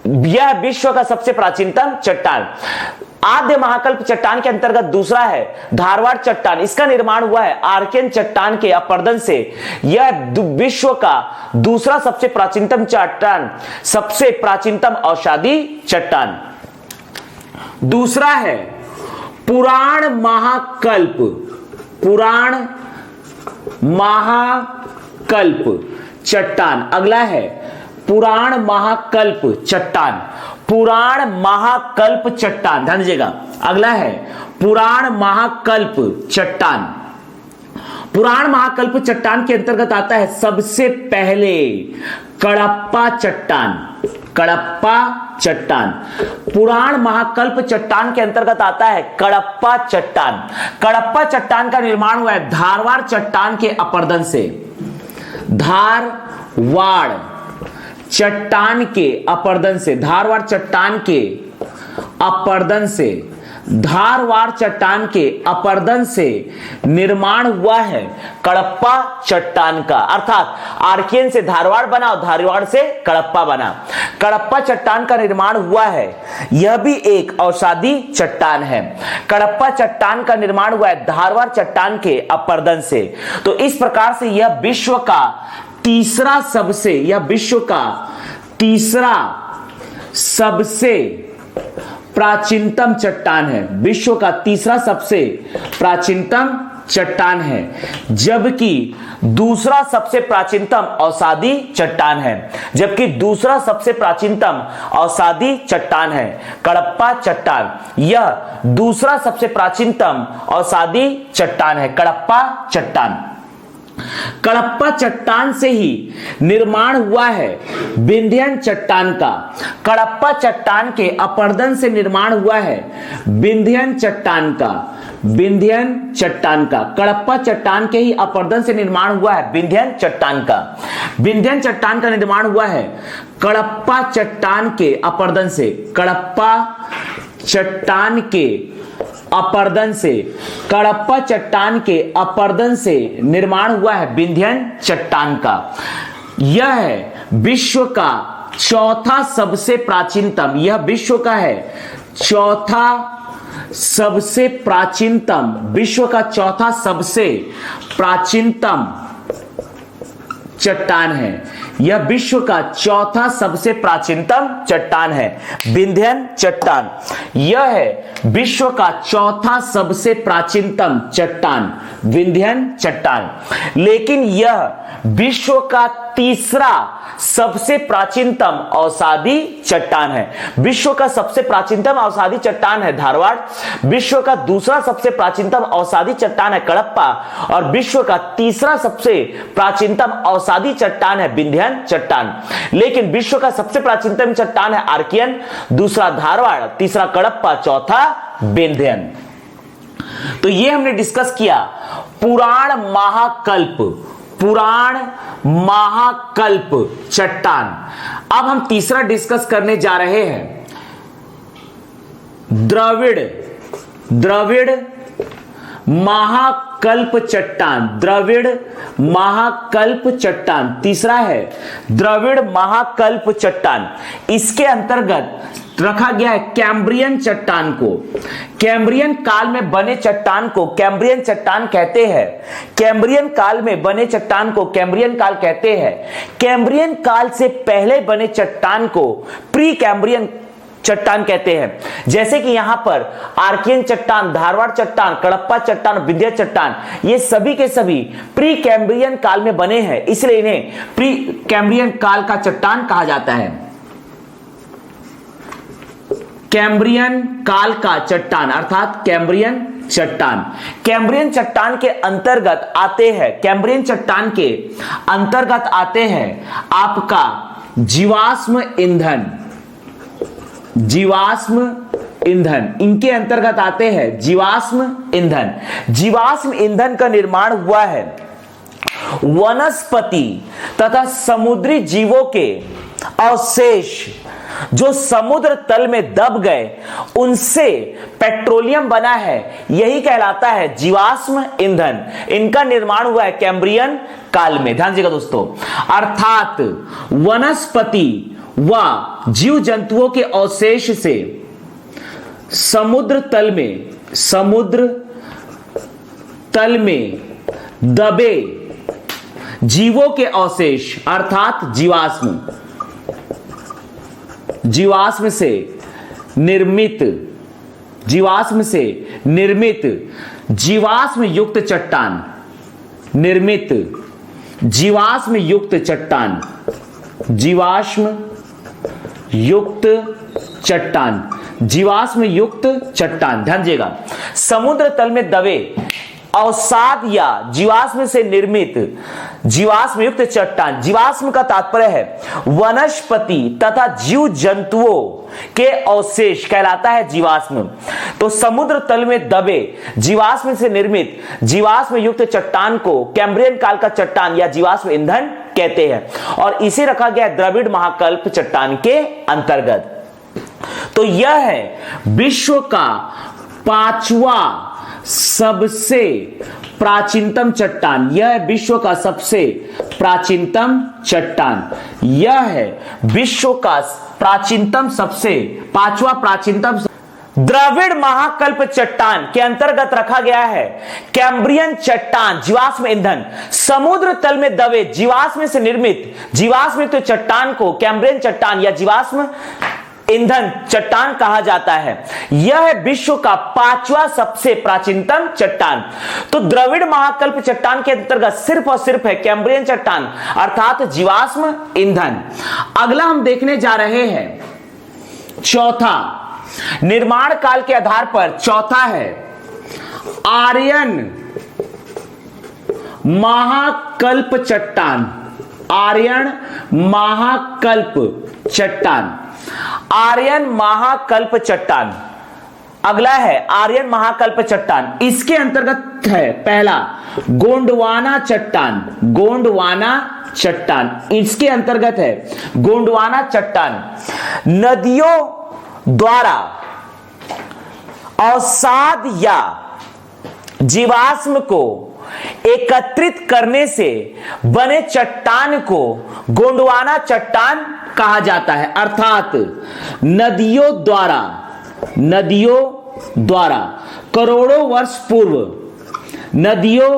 यह विश्व का सबसे प्राचीनतम चट्टान। आद्य महाकल्प चट्टान के अंतर्गत दूसरा है धारवाड़ चट्टान। इसका निर्माण हुआ है आर्कियन चट्टान के अपरदन से। यह विश्व का दूसरा सबसे प्राचीनतम चट्टान, सबसे प्राचीनतम अवसादी चट्टान। दूसरा है पुराण महाकल्प। पुराण महाकल्प चट्टान। अगला है पुराण महाकल्प चट्टान। पुराण महाकल्प चट्टान। ध्यान दीजिएगा। अगला है पुराण महाकल्प चट्टान। पुराण महाकल्प चट्टान के अंतर्गत आता है सबसे पहले कडप्पा चट्टान। कडप्पा चट्टान। पुराण महाकल्प चट्टान के अंतर्गत आता है कडप्पा चट्टान। कडप्पा चट्टान का निर्माण हुआ है धारवाड़ चट्टान के अपरदन से। धारवाड़ चट्टान के अपरदन से। धारवाड़ चट्टान के अपरदन से। धारवाड़ चट्टान के अपरदन से निर्माण हुआ है कडप्पा चट्टान का, अर्थात आर्कियन से धारवाड़ बना और धारवाड़ से कडप्पा बना। कडप्पा चट्टान का निर्माण हुआ है, यह भी एक अवसादी चट्टान है। कडप्पा चट्टान का निर्माण हुआ है धारवाड़ चट्टान के अपरदन से। तो इस प्रकार से यह विश्व का तीसरा सबसे, यह विश्व का तीसरा सबसे प्राचीनतम चट्टान है। विश्व का तीसरा सबसे प्राचीनतम चट्टान है, जबकि दूसरा सबसे प्राचीनतम अवसादी चट्टान है। जबकि दूसरा सबसे प्राचीनतम अवसादी चट्टान है कडप्पा चट्टान। यह दूसरा सबसे प्राचीनतम अवसादी चट्टान है कडप्पा चट्टान। कडप्पा चट्टान से ही निर्माण हुआ है विंध्यन चट्टान का। कडप्पा चट्टान के अपरदन से निर्माण हुआ है विंध्यन चट्टान का। विंध्यन चट्टान का। कडप्पा चट्टान के ही अपरदन से निर्माण हुआ है विंध्यन चट्टान का। विंध्यन चट्टान का निर्माण हुआ है कडप्पा चट्टान के अपरदन से। कडप्पा चट्टान के अपरदन से, कडप्पा चट्टान के अपरदन से निर्माण हुआ है विंध्यन चट्टान का। यह है विश्व का चौथा सबसे प्राचीनतम, यह विश्व का है चौथा सबसे प्राचीनतम, विश्व का चौथा सबसे प्राचीनतम चट्टान है। यह विश्व का चौथा सबसे प्राचीनतम चट्टान है विंध्यन चट्टान। यह है विश्व का चौथा सबसे प्राचीनतम चट्टान विंध्यन चट्टान। लेकिन यह विश्व का तीसरा सबसे प्राचीनतम औषधि चट्टान है। विश्व का सबसे प्राचीनतम औषधि चट्टान है धारवाड़, विश्व का दूसरा सबसे प्राचीनतम औषधि चट्टान है कडप्पा, और विश्व का तीसरा सबसे प्राचीनतम औषधि चट्टान है विंध्यन चट्टान। लेकिन विश्व का सबसे प्राचीनतम चट्टान है आर्कियन, दूसरा धारवाड़, तीसरा कडप्पा, चौथा विंध्यन। तो ये हमने डिस्कस किया पुराण महाकल्प, पुराण महाकल्प चट्टान। अब हम तीसरा डिस्कस करने जा रहे हैं द्रविड़ महाकल्प चट्टान। द्रविड़ महाकल्प चट्टान तीसरा है द्रविड़ महाकल्प चट्टान। इसके अंतर्गत रखा गया है कैम्ब्रियन चट्टान को। कैम्ब्रियन काल में बने चट्टान को कैम्ब्रियन चट्टान कहते हैं। कैम्ब्रियन काल में बने चट्टान को कैम्ब्रियन काल कहते हैं। कैम्ब्रियन काल से पहले बने चट्टान को प्री कैम्ब्रियन चट्टान कहते हैं। जैसे कि यहां पर आर्कियन चट्टान, धारवाड़ चट्टान, कडप्पा चट्टान, विंध्य चट्टान, ये सभी के सभी प्री कैम्ब्रियन काल में बने हैं, इसलिए इन्हें प्री कैम्ब्रियन काल का चट्टान कहा जाता है। कैम्ब्रियन काल का चट्टान अर्थात कैम्ब्रियन चट्टान। कैम्ब्रियन चट्टान के अंतर्गत आते हैं, कैम्ब्रियन चट्टान के अंतर्गत आते हैं आपका जीवाश्म ईंधन, जीवाश्म ईंधन, इनके अंतर्गत आते हैं जीवाश्म ईंधन। जीवाश्म ईंधन का निर्माण हुआ है वनस्पति तथा समुद्री जीवों के अवशेष जो समुद्र तल में दब गए, उनसे पेट्रोलियम बना है, यही कहलाता है जीवाश्म ईंधन। इनका निर्माण हुआ है कैम्ब्रियन काल में। ध्यान दीजिएगा दोस्तों, अर्थात वनस्पति व जीव जंतुओं के अवशेष से समुद्र तल में दबे जीवों के अवशेष अर्थात जीवाश्म से निर्मित जीवाश्म युक्त चट्टान, जीवाश्म युक्त चट्टान, जीवाश्म युक्त चट्टान। ध्यान दीजिएगा, समुद्र तल में दबे अवसाद या जीवाश्म से निर्मित जीवाश्म युक्त चट्टान। जीवाश्म का तात्पर्य है वनस्पति तथा जीव जंतुओं के अवशेष कहलाता है जीवाश्म। तो समुद्र तल में दबे जीवाश्म से निर्मित जीवाश्म युक्त चट्टान को कैम्ब्रियन काल का चट्टान या जीवाश्म ईंधन कहते हैं, और इसे रखा गया द्रविड़ महाकल्प चट्टान के अंतर्गत। तो यह है विश्व का पांचवा सबसे प्राचीनतम चट्टान। यह है विश्व का सबसे प्राचीनतम चट्टान। यह है विश्व का प्राचीनतम सबसे पांचवा प्राचीनतम द्रविड़ महाकल्प चट्टान के अंतर्गत रखा गया है कैम्ब्रियन चट्टान जीवाश्म ईंधन। समुद्र तल में दबे जीवाश्म से निर्मित जीवाश्म युक्त चट्टान को कैम्ब्रियन चट्टान या जीवाश्म ईंधन चट्टान कहा जाता है। यह है विश्व का पांचवा सबसे प्राचीनतम चट्टान। तो द्रविड़ महाकल्प चट्टान के अंतर्गत सिर्फ और सिर्फ है कैम्ब्रियन चट्टान अर्थात जीवाश्म ईंधन। अगला हम देखने जा रहे हैं चौथा, निर्माण काल के आधार पर चौथा है आर्यन महाकल्प चट्टान। आर्यन महाकल्प चट्टान, आर्यन महाकल्प चट्टान। अगला है आर्यन महाकल्प चट्टान, इसके अंतर्गत है पहला गोंडवाना चट्टान, गोंडवाना चट्टान, इसके अंतर्गत है गोंडवाना चट्टान। नदियों द्वारा अवसाद या जीवाश्म को एकत्रित करने से बने चट्टान को गोंडवाना चट्टान कहा जाता है। अर्थात नदियों द्वारा करोड़ों वर्ष पूर्व नदियों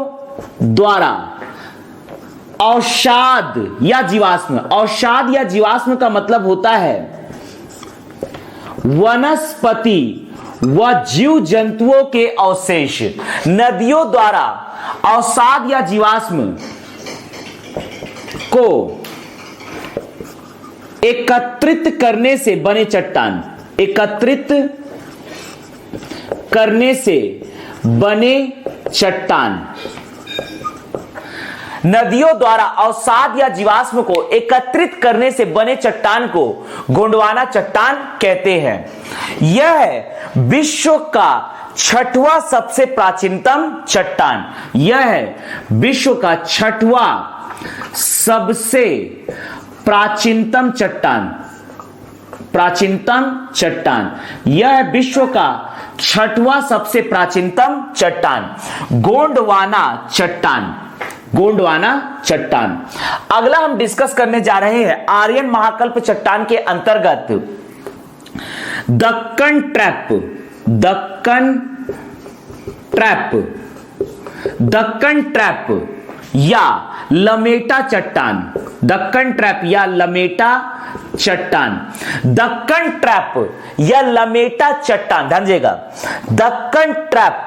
द्वारा अवसाद या जीवाश्म, अवसाद या जीवाश्म का मतलब होता है वनस्पति व जीव जंतुओं के अवशेष। नदियों द्वारा अवसाद या जीवाश्म को एकत्रित करने से बने चट्टान, एकत्रित करने से बने चट्टान। नदियों द्वारा अवसाद या जीवाश्म को एकत्रित करने से बने चट्टान को गोंडवाना चट्टान कहते हैं। यह विश्व का छठवां सबसे प्राचीनतम चट्टान, यह है विश्व का छठवां सबसे प्राचीनतम चट्टान, प्राचीनतम चट्टान, यह विश्व का छठवां सबसे प्राचीनतम चट्टान, गोंडवाना चट्टान, गोंडवाना चट्टान। अगला हम डिस्कस करने जा रहे हैं आर्यन महाकल्प चट्टान के अंतर्गत Deccan trap, Deccan trap, Deccan trap या लमेटा चट्टान, दक्कन ट्रैप या लमेटा चट्टान, दक्कन ट्रैप या लमेटा चट्टान, ध्यान दीजिएगा, दक्कन ट्रैप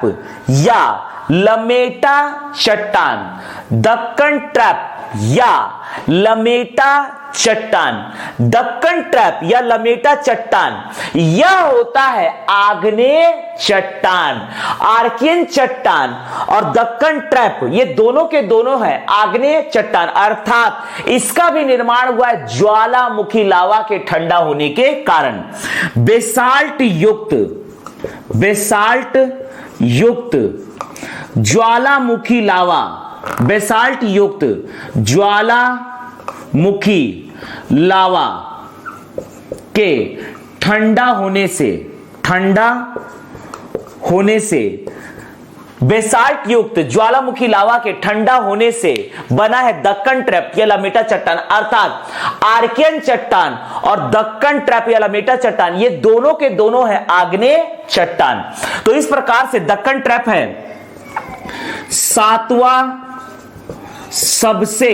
या लमेटा चट्टान, दक्कन ट्रैप या लमेटा चट्टान, दक्कन ट्रैप या लमेटा चट्टान, यह होता है आग्नेय चट्टान। आर्कियन चट्टान और दक्कन ट्रैप ये दोनों के दोनों है आग्नेय चट्टान, अर्थात इसका भी निर्माण हुआ है ज्वालामुखी लावा के ठंडा होने के कारण। बेसाल्ट युक्त, बेसाल्ट युक्त ज्वालामुखी लावा, बेसाल्ट युक्त ज्वालामुखी लावा के ठंडा होने से, ठंडा होने से, बेसाल्ट युक्त ज्वालामुखी लावा के ठंडा होने से बना है दक्कन ट्रैप या लमेटा चट्टान। अर्थात आर्कियन चट्टान और दक्कन ट्रैप या लमेटा चट्टान ये दोनों के दोनों है आग्नेय चट्टान। तो इस प्रकार से दक्कन ट्रैप है सातवां सबसे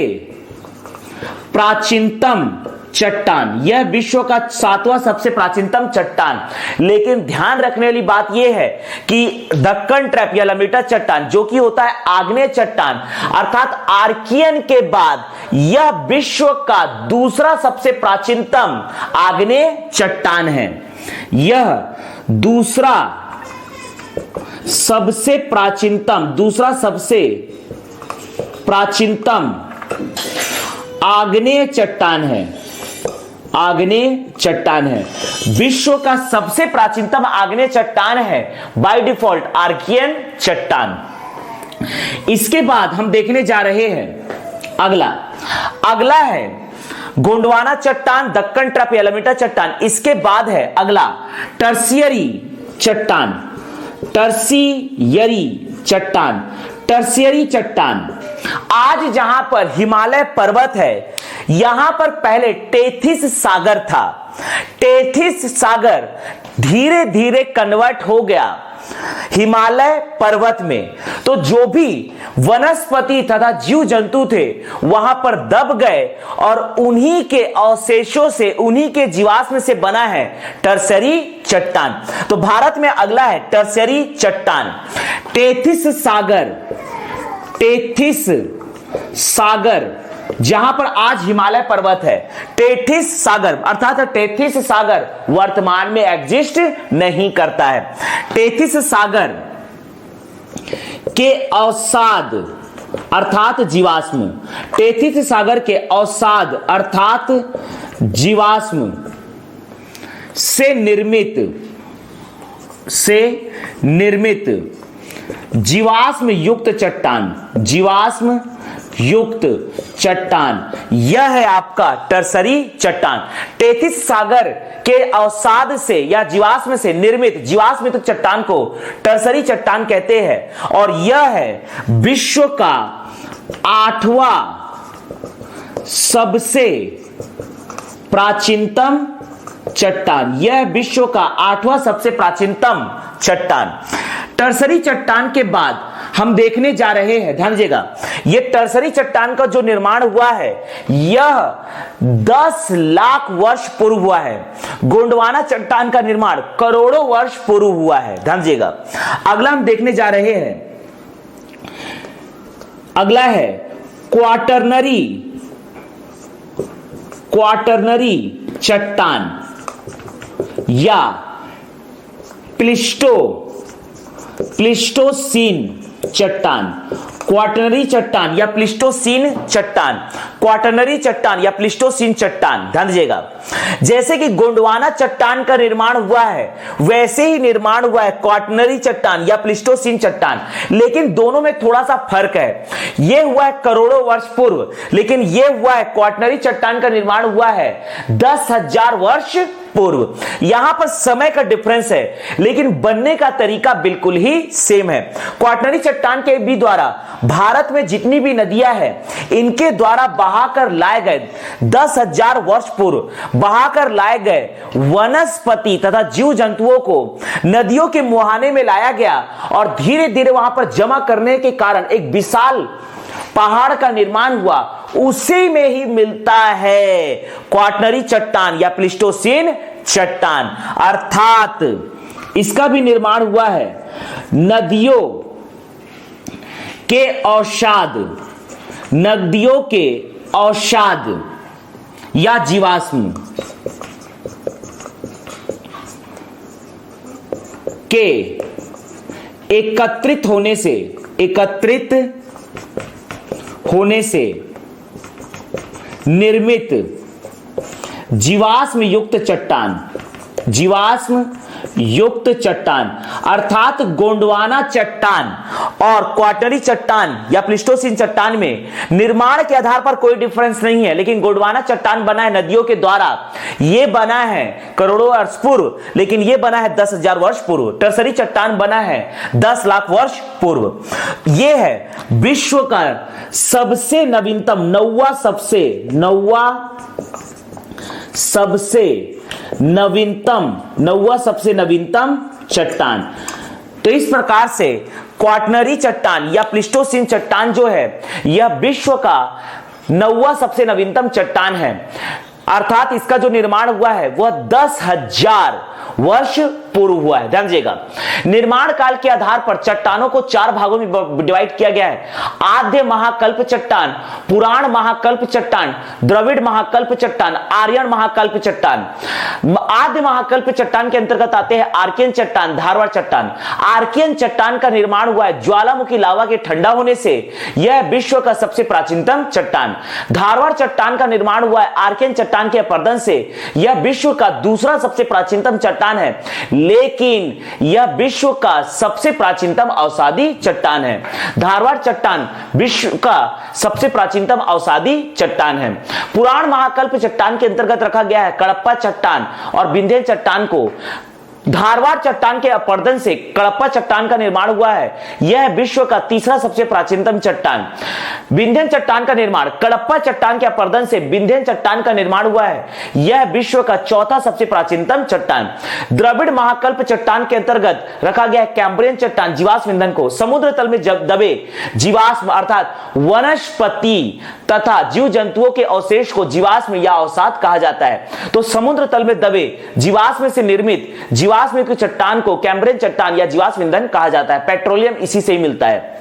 प्राचीनतम चट्टान, यह विश्व का सातवां सबसे प्राचीनतम चट्टान। लेकिन ध्यान रखने वाली बात यह है कि दक्कन ट्रैप या लमेटा चट्टान जो कि होता है आग्नेय चट्टान, अर्थात आर्कियन के बाद यह विश्व का दूसरा सबसे प्राचीनतम आग्नेय चट्टान है। यह दूसरा सबसे प्राचीनतम, दूसरा सबसे प्राचीनतम आग्नेय चट्टान है, आग्नेय चट्टान है। विश्व का सबसे प्राचीनतम आग्नेय चट्टान है बाय डिफॉल्ट आर्कियन चट्टान। इसके बाद हम देखने जा रहे हैं अगला है गोंडवाना चट्टान, दक्कन ट्रैप या लमेटा चट्टान। इसके बाद है अगला टर्शियरी चट्टान, टर्शियरी चट्टान, टर्शियरी चट्टान। आज जहां पर हिमालय पर्वत है यहां पर पहले टेथिस सागर था। टेथिस सागर धीरे धीरे कन्वर्ट हो गया हिमालय पर्वत में, तो जो भी वनस्पति तथा जीव जंतु थे वहां पर दब गए और उन्हीं के अवशेषों से, उन्हीं के जीवाश्म से बना है टर्शियरी चट्टान। तो भारत में अगला है टर्शियरी चट्टान, टेथिस सागर, टेथिस सागर जहां पर आज हिमालय पर्वत है। टेथिस सागर अर्थात टेथिस सागर वर्तमान में एग्जिस्ट नहीं करता है। टेथिस सागर के अवसाद अर्थात जीवाश्म, टेथिस सागर के अवसाद अर्थात जीवाश्म से निर्मित से निर्मित जीवाश्म युक्त चट्टान, जीवाश्म युक्त चट्टान, यह है आपका टर्सरी चट्टान। टेथिस सागर के अवसाद से या जीवाश्म से निर्मित जीवाश्म युक्त चट्टान को टर्सरी चट्टान कहते हैं और यह है विश्व का 8वां सबसे प्राचीनतम चट्टान, यह विश्व का 8वां सबसे प्राचीनतम चट्टान। टर्सरी चट्टान के बाद हम देखने जा रहे हैं, ध्यान दीजिएगा, यह टर्सरी चट्टान का जो निर्माण हुआ है यह 10 लाख वर्ष पूर्व हुआ है। गोंडवाना चट्टान का निर्माण करोड़ों वर्ष पूर्व हुआ है, ध्यान दीजिएगा। अगला हम देखने जा रहे हैं, अगला है क्वाटरनरी चट्टान या प्लिस्टोसीन चट्टान। क्वाटरनरी चट्टान या प्लिस्टोसीन चट्टान, क्वाटरनरी चट्टान या प्लिस्टोसीन चट्टान, ध्यान दीजिएगा। जैसे कि गोंडवाना चट्टान का निर्माण हुआ है वैसे ही निर्माण हुआ है क्वाटरनरी चट्टान या प्लिस्टोसीन चट्टान, लेकिन दोनों में थोड़ा सा फर्क है। यह हुआ है करोड़ों वर्ष पूर्व, लेकिन यह हुआ है क्वाटरनरी चट्टान का निर्माण हुआ है 10,000 वर्ष पूर्व। यहां पर समय का डिफरेंस है लेकिन बनने का तरीका बिल्कुल ही सेम है। क्वाटरनरी चट्टान के भी द्वारा भारत में जितनी भी नदियां हैं इनके द्वारा बहाकर लाए गए 10,000 वर्ष पूर्व बहाकर लाए गए वनस्पति तथा जीव जंतुओं को नदियों के मुहाने में लाया गया और धीरे धीरे वहां पर जमा करने के कारण एक विशाल पहाड़ का निर्माण हुआ, उसी में ही मिलता है क्वाटरनरी चट्टान या प्लिस्टोसीन चट्टान। अर्थात इसका भी निर्माण हुआ है नदियों के अवसाद या जीवाश्म के एकत्रित होने से निर्मित जीवाश्म युक्त चट्टान, अर्थात गोंडवाना चट्टान और क्वाटरनरी चट्टान या प्लिस्टोसीन चट्टान में निर्माण के आधार पर कोई डिफरेंस नहीं है, लेकिन गोंडवाना चट्टान बना है नदियों के द्वारा, यह बना है करोड़ों वर्ष पूर्व, लेकिन यह बना है 10,000 वर्ष पूर्व। टर्सरी चट्टान बना है 10 लाख वर्ष पूर्व। यह है विश्व का सबसे नवीनतम नौवां सबसे नवीनतम चट्टान। तो इस प्रकार से क्वाटरनरी चट्टान या प्लिस्टोसीन चट्टान जो है यह विश्व का 9वां सबसे नवीनतम चट्टान है, अर्थात इसका जो निर्माण हुआ है वह 10,000 वर्ष पूर्व हुआ है। ध्यान दीजिएगा, निर्माण काल के आधार पर चट्टानों को 4 भागों में डिवाइड किया गया है। आद्य महाकल्प चट्टान, पुराण महाकल्प चट्टान, द्रविड़ महाकल्प चट्टान, आर्यन महाकल्प चट्टान। आद्य महाकल्प चट्टान के अंतर्गत आते हैं आर्कियन चट्टान, धारवाड़ चट्टान। आर्कियन चट्टान का निर्माण हुआ है ज्वालामुखी लावा के ठंडा होने से, यह विश्व का सबसे प्राचीनतम चट्टान। धारवाड़ चट्टान का निर्माण हुआ है आर्कियन चट्टान के अपरदन से, यह विश्व का दूसरा सबसे प्राचीनतम चट्टान है, लेकिन यह विश्व का सबसे प्राचीनतम अवसादी चट्टान है। धारवाड़ चट्टान विश्व का सबसे प्राचीनतम अवसादी चट्टान है। पुराण महाकल्प चट्टान के अंतर्गत रखा गया है कडप्पा चट्टान और विंध्य चट्टान को। धारवाड़ चट्टान के अपरदन से कडप्पा चट्टान का निर्माण हुआ है, यह विश्व का तीसरा सबसे प्राचीनतम चट्टान। विंध्यन चट्टान का निर्माण कडप्पा चट्टान के अपरदन से विंध्यन चट्टान का निर्माण हुआ है, यह विश्व का चौथा सबसे प्राचीनतम चट्टान। द्रविड़ महाकल्प चट्टान के अंतर्गत रखा गया है कैम्ब्रियन चट्टान जीवाश्म ईंधन को। समुद्र तल में दबे जीवाश्म अर्थात वनस्पति तथा जीव जंतुओं के अवशेष को जीवाश्म या अवसाद कहा जाता है। तो समुद्र तल में दबे जीवाश्म से निर्मित जीवाश्म की चट्टान को कैम्ब्रियन चट्टान या जीवाश्म ईंधन कहा जाता है। पेट्रोलियम इसी से ही मिलता है।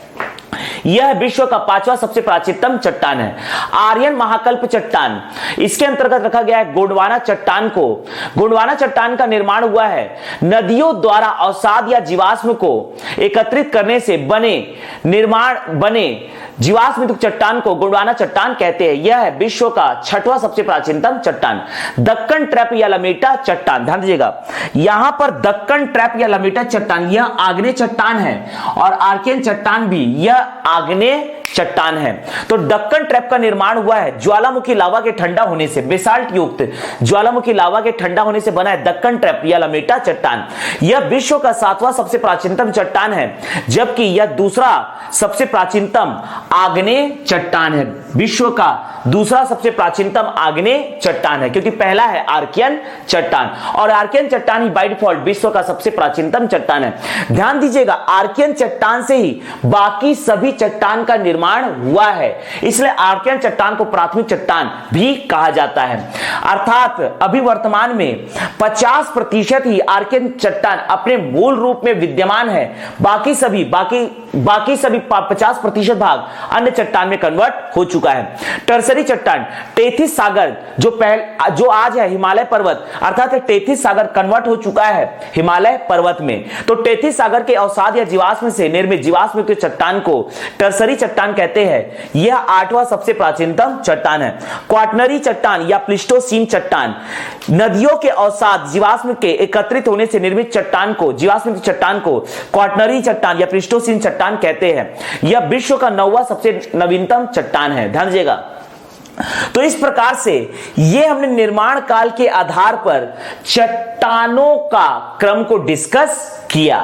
यह विश्व का 5वां सबसे प्राचीनतम चट्टान है। आर्यन महाकल्प चट्टान, इसके अंतर्गत रखा गया है गोंडवाना चट्टान को। गोंडवाना चट्टान का निर्माण हुआ है नदियों द्वारा अवसाद या जीवाश्म को एकत्रित करने से बने जीवाश्म ईंधन चट्टान को गोंडवाना चट्टान कहते हैं। यह है विश्व का 6वां सबसे प्राचीनतम चट्टान। दक्कन ट्रैप या लमेटा चट्टान, ध्यान दीजिएगा यहां पर दक्कन ट्रैप या लमेटा चट्टान यह आग्नेय चट्टान है और आर्कियन चट्टान भी यह आग्नेय चट्टान है। तो दक्कन ट्रैप का निर्माण हुआ है ज्वालामुखी लावा के ठंडा होने से, बेसाल्ट युक्त ज्वालामुखी लावा के ठंडा होने से बना है दक्कन ट्रैप या लमेटा चट्टान। यह विश्व का 7वां सबसे प्राचीनतम चट्टान है, जबकि यह दूसरा सबसे प्राचीनतम आग्नेय चट्टान है। विश्व का दूसरा सबसे प्राचीनतम आग्नेय चट्टान है, क्योंकि पहला है आर्कियन चट्टान और आर्कियन चट्टान ही बाय डिफॉल्ट विश्व का सबसे प्राचीनतम चट्टान है। ध्यान दीजिएगा आर्कियन चट्टान से ही बाकी सभी चट्टान का निर्माण हुआ है, इसलिए आर्कियन चट्टान को प्राथमिक चट्टान भी कहा जाता है। अर्थात अभी वर्तमान में 50% ही आर्कियन चट्टान अपने मूल रूप में विद्यमान है, बाकी सभी 50% भाग अन्य चट्टान में कन्वर्ट हो चुका है। टर्सरी चट्टान टेथिस सागर जो आज है हिमालय पर्वत, अर्थात टेथिस सागर कन्वर्ट हो चुका है हिमालय पर्वत में। तो टेथिस सागर के अवसाद या जीवाश्म से निर्मित जीवाश्म के चट्टान को टर्सरी चट्टान कहते हैं। यह 8वां सबसे प्राचीनतम चट्टान है। क्वाटरनरी चट्टान या प्लीस्टोसीन चट्टान नदियों के अवसाद जीवाश्म के एकत्रित होने से निर्मित चट्टान को, जीवाश्म की चट्टान को क्वाटरनरी चट्टान या प्लीस्टोसीन चट्टान कहते हैं। यह विश्व का 9वां सबसे नवीनतम चट्टान है, ध्यान दीजिएगा। तो इस प्रकार से ये हमने निर्माण काल के आधार पर चट्टानों का क्रम को डिस्कस किया।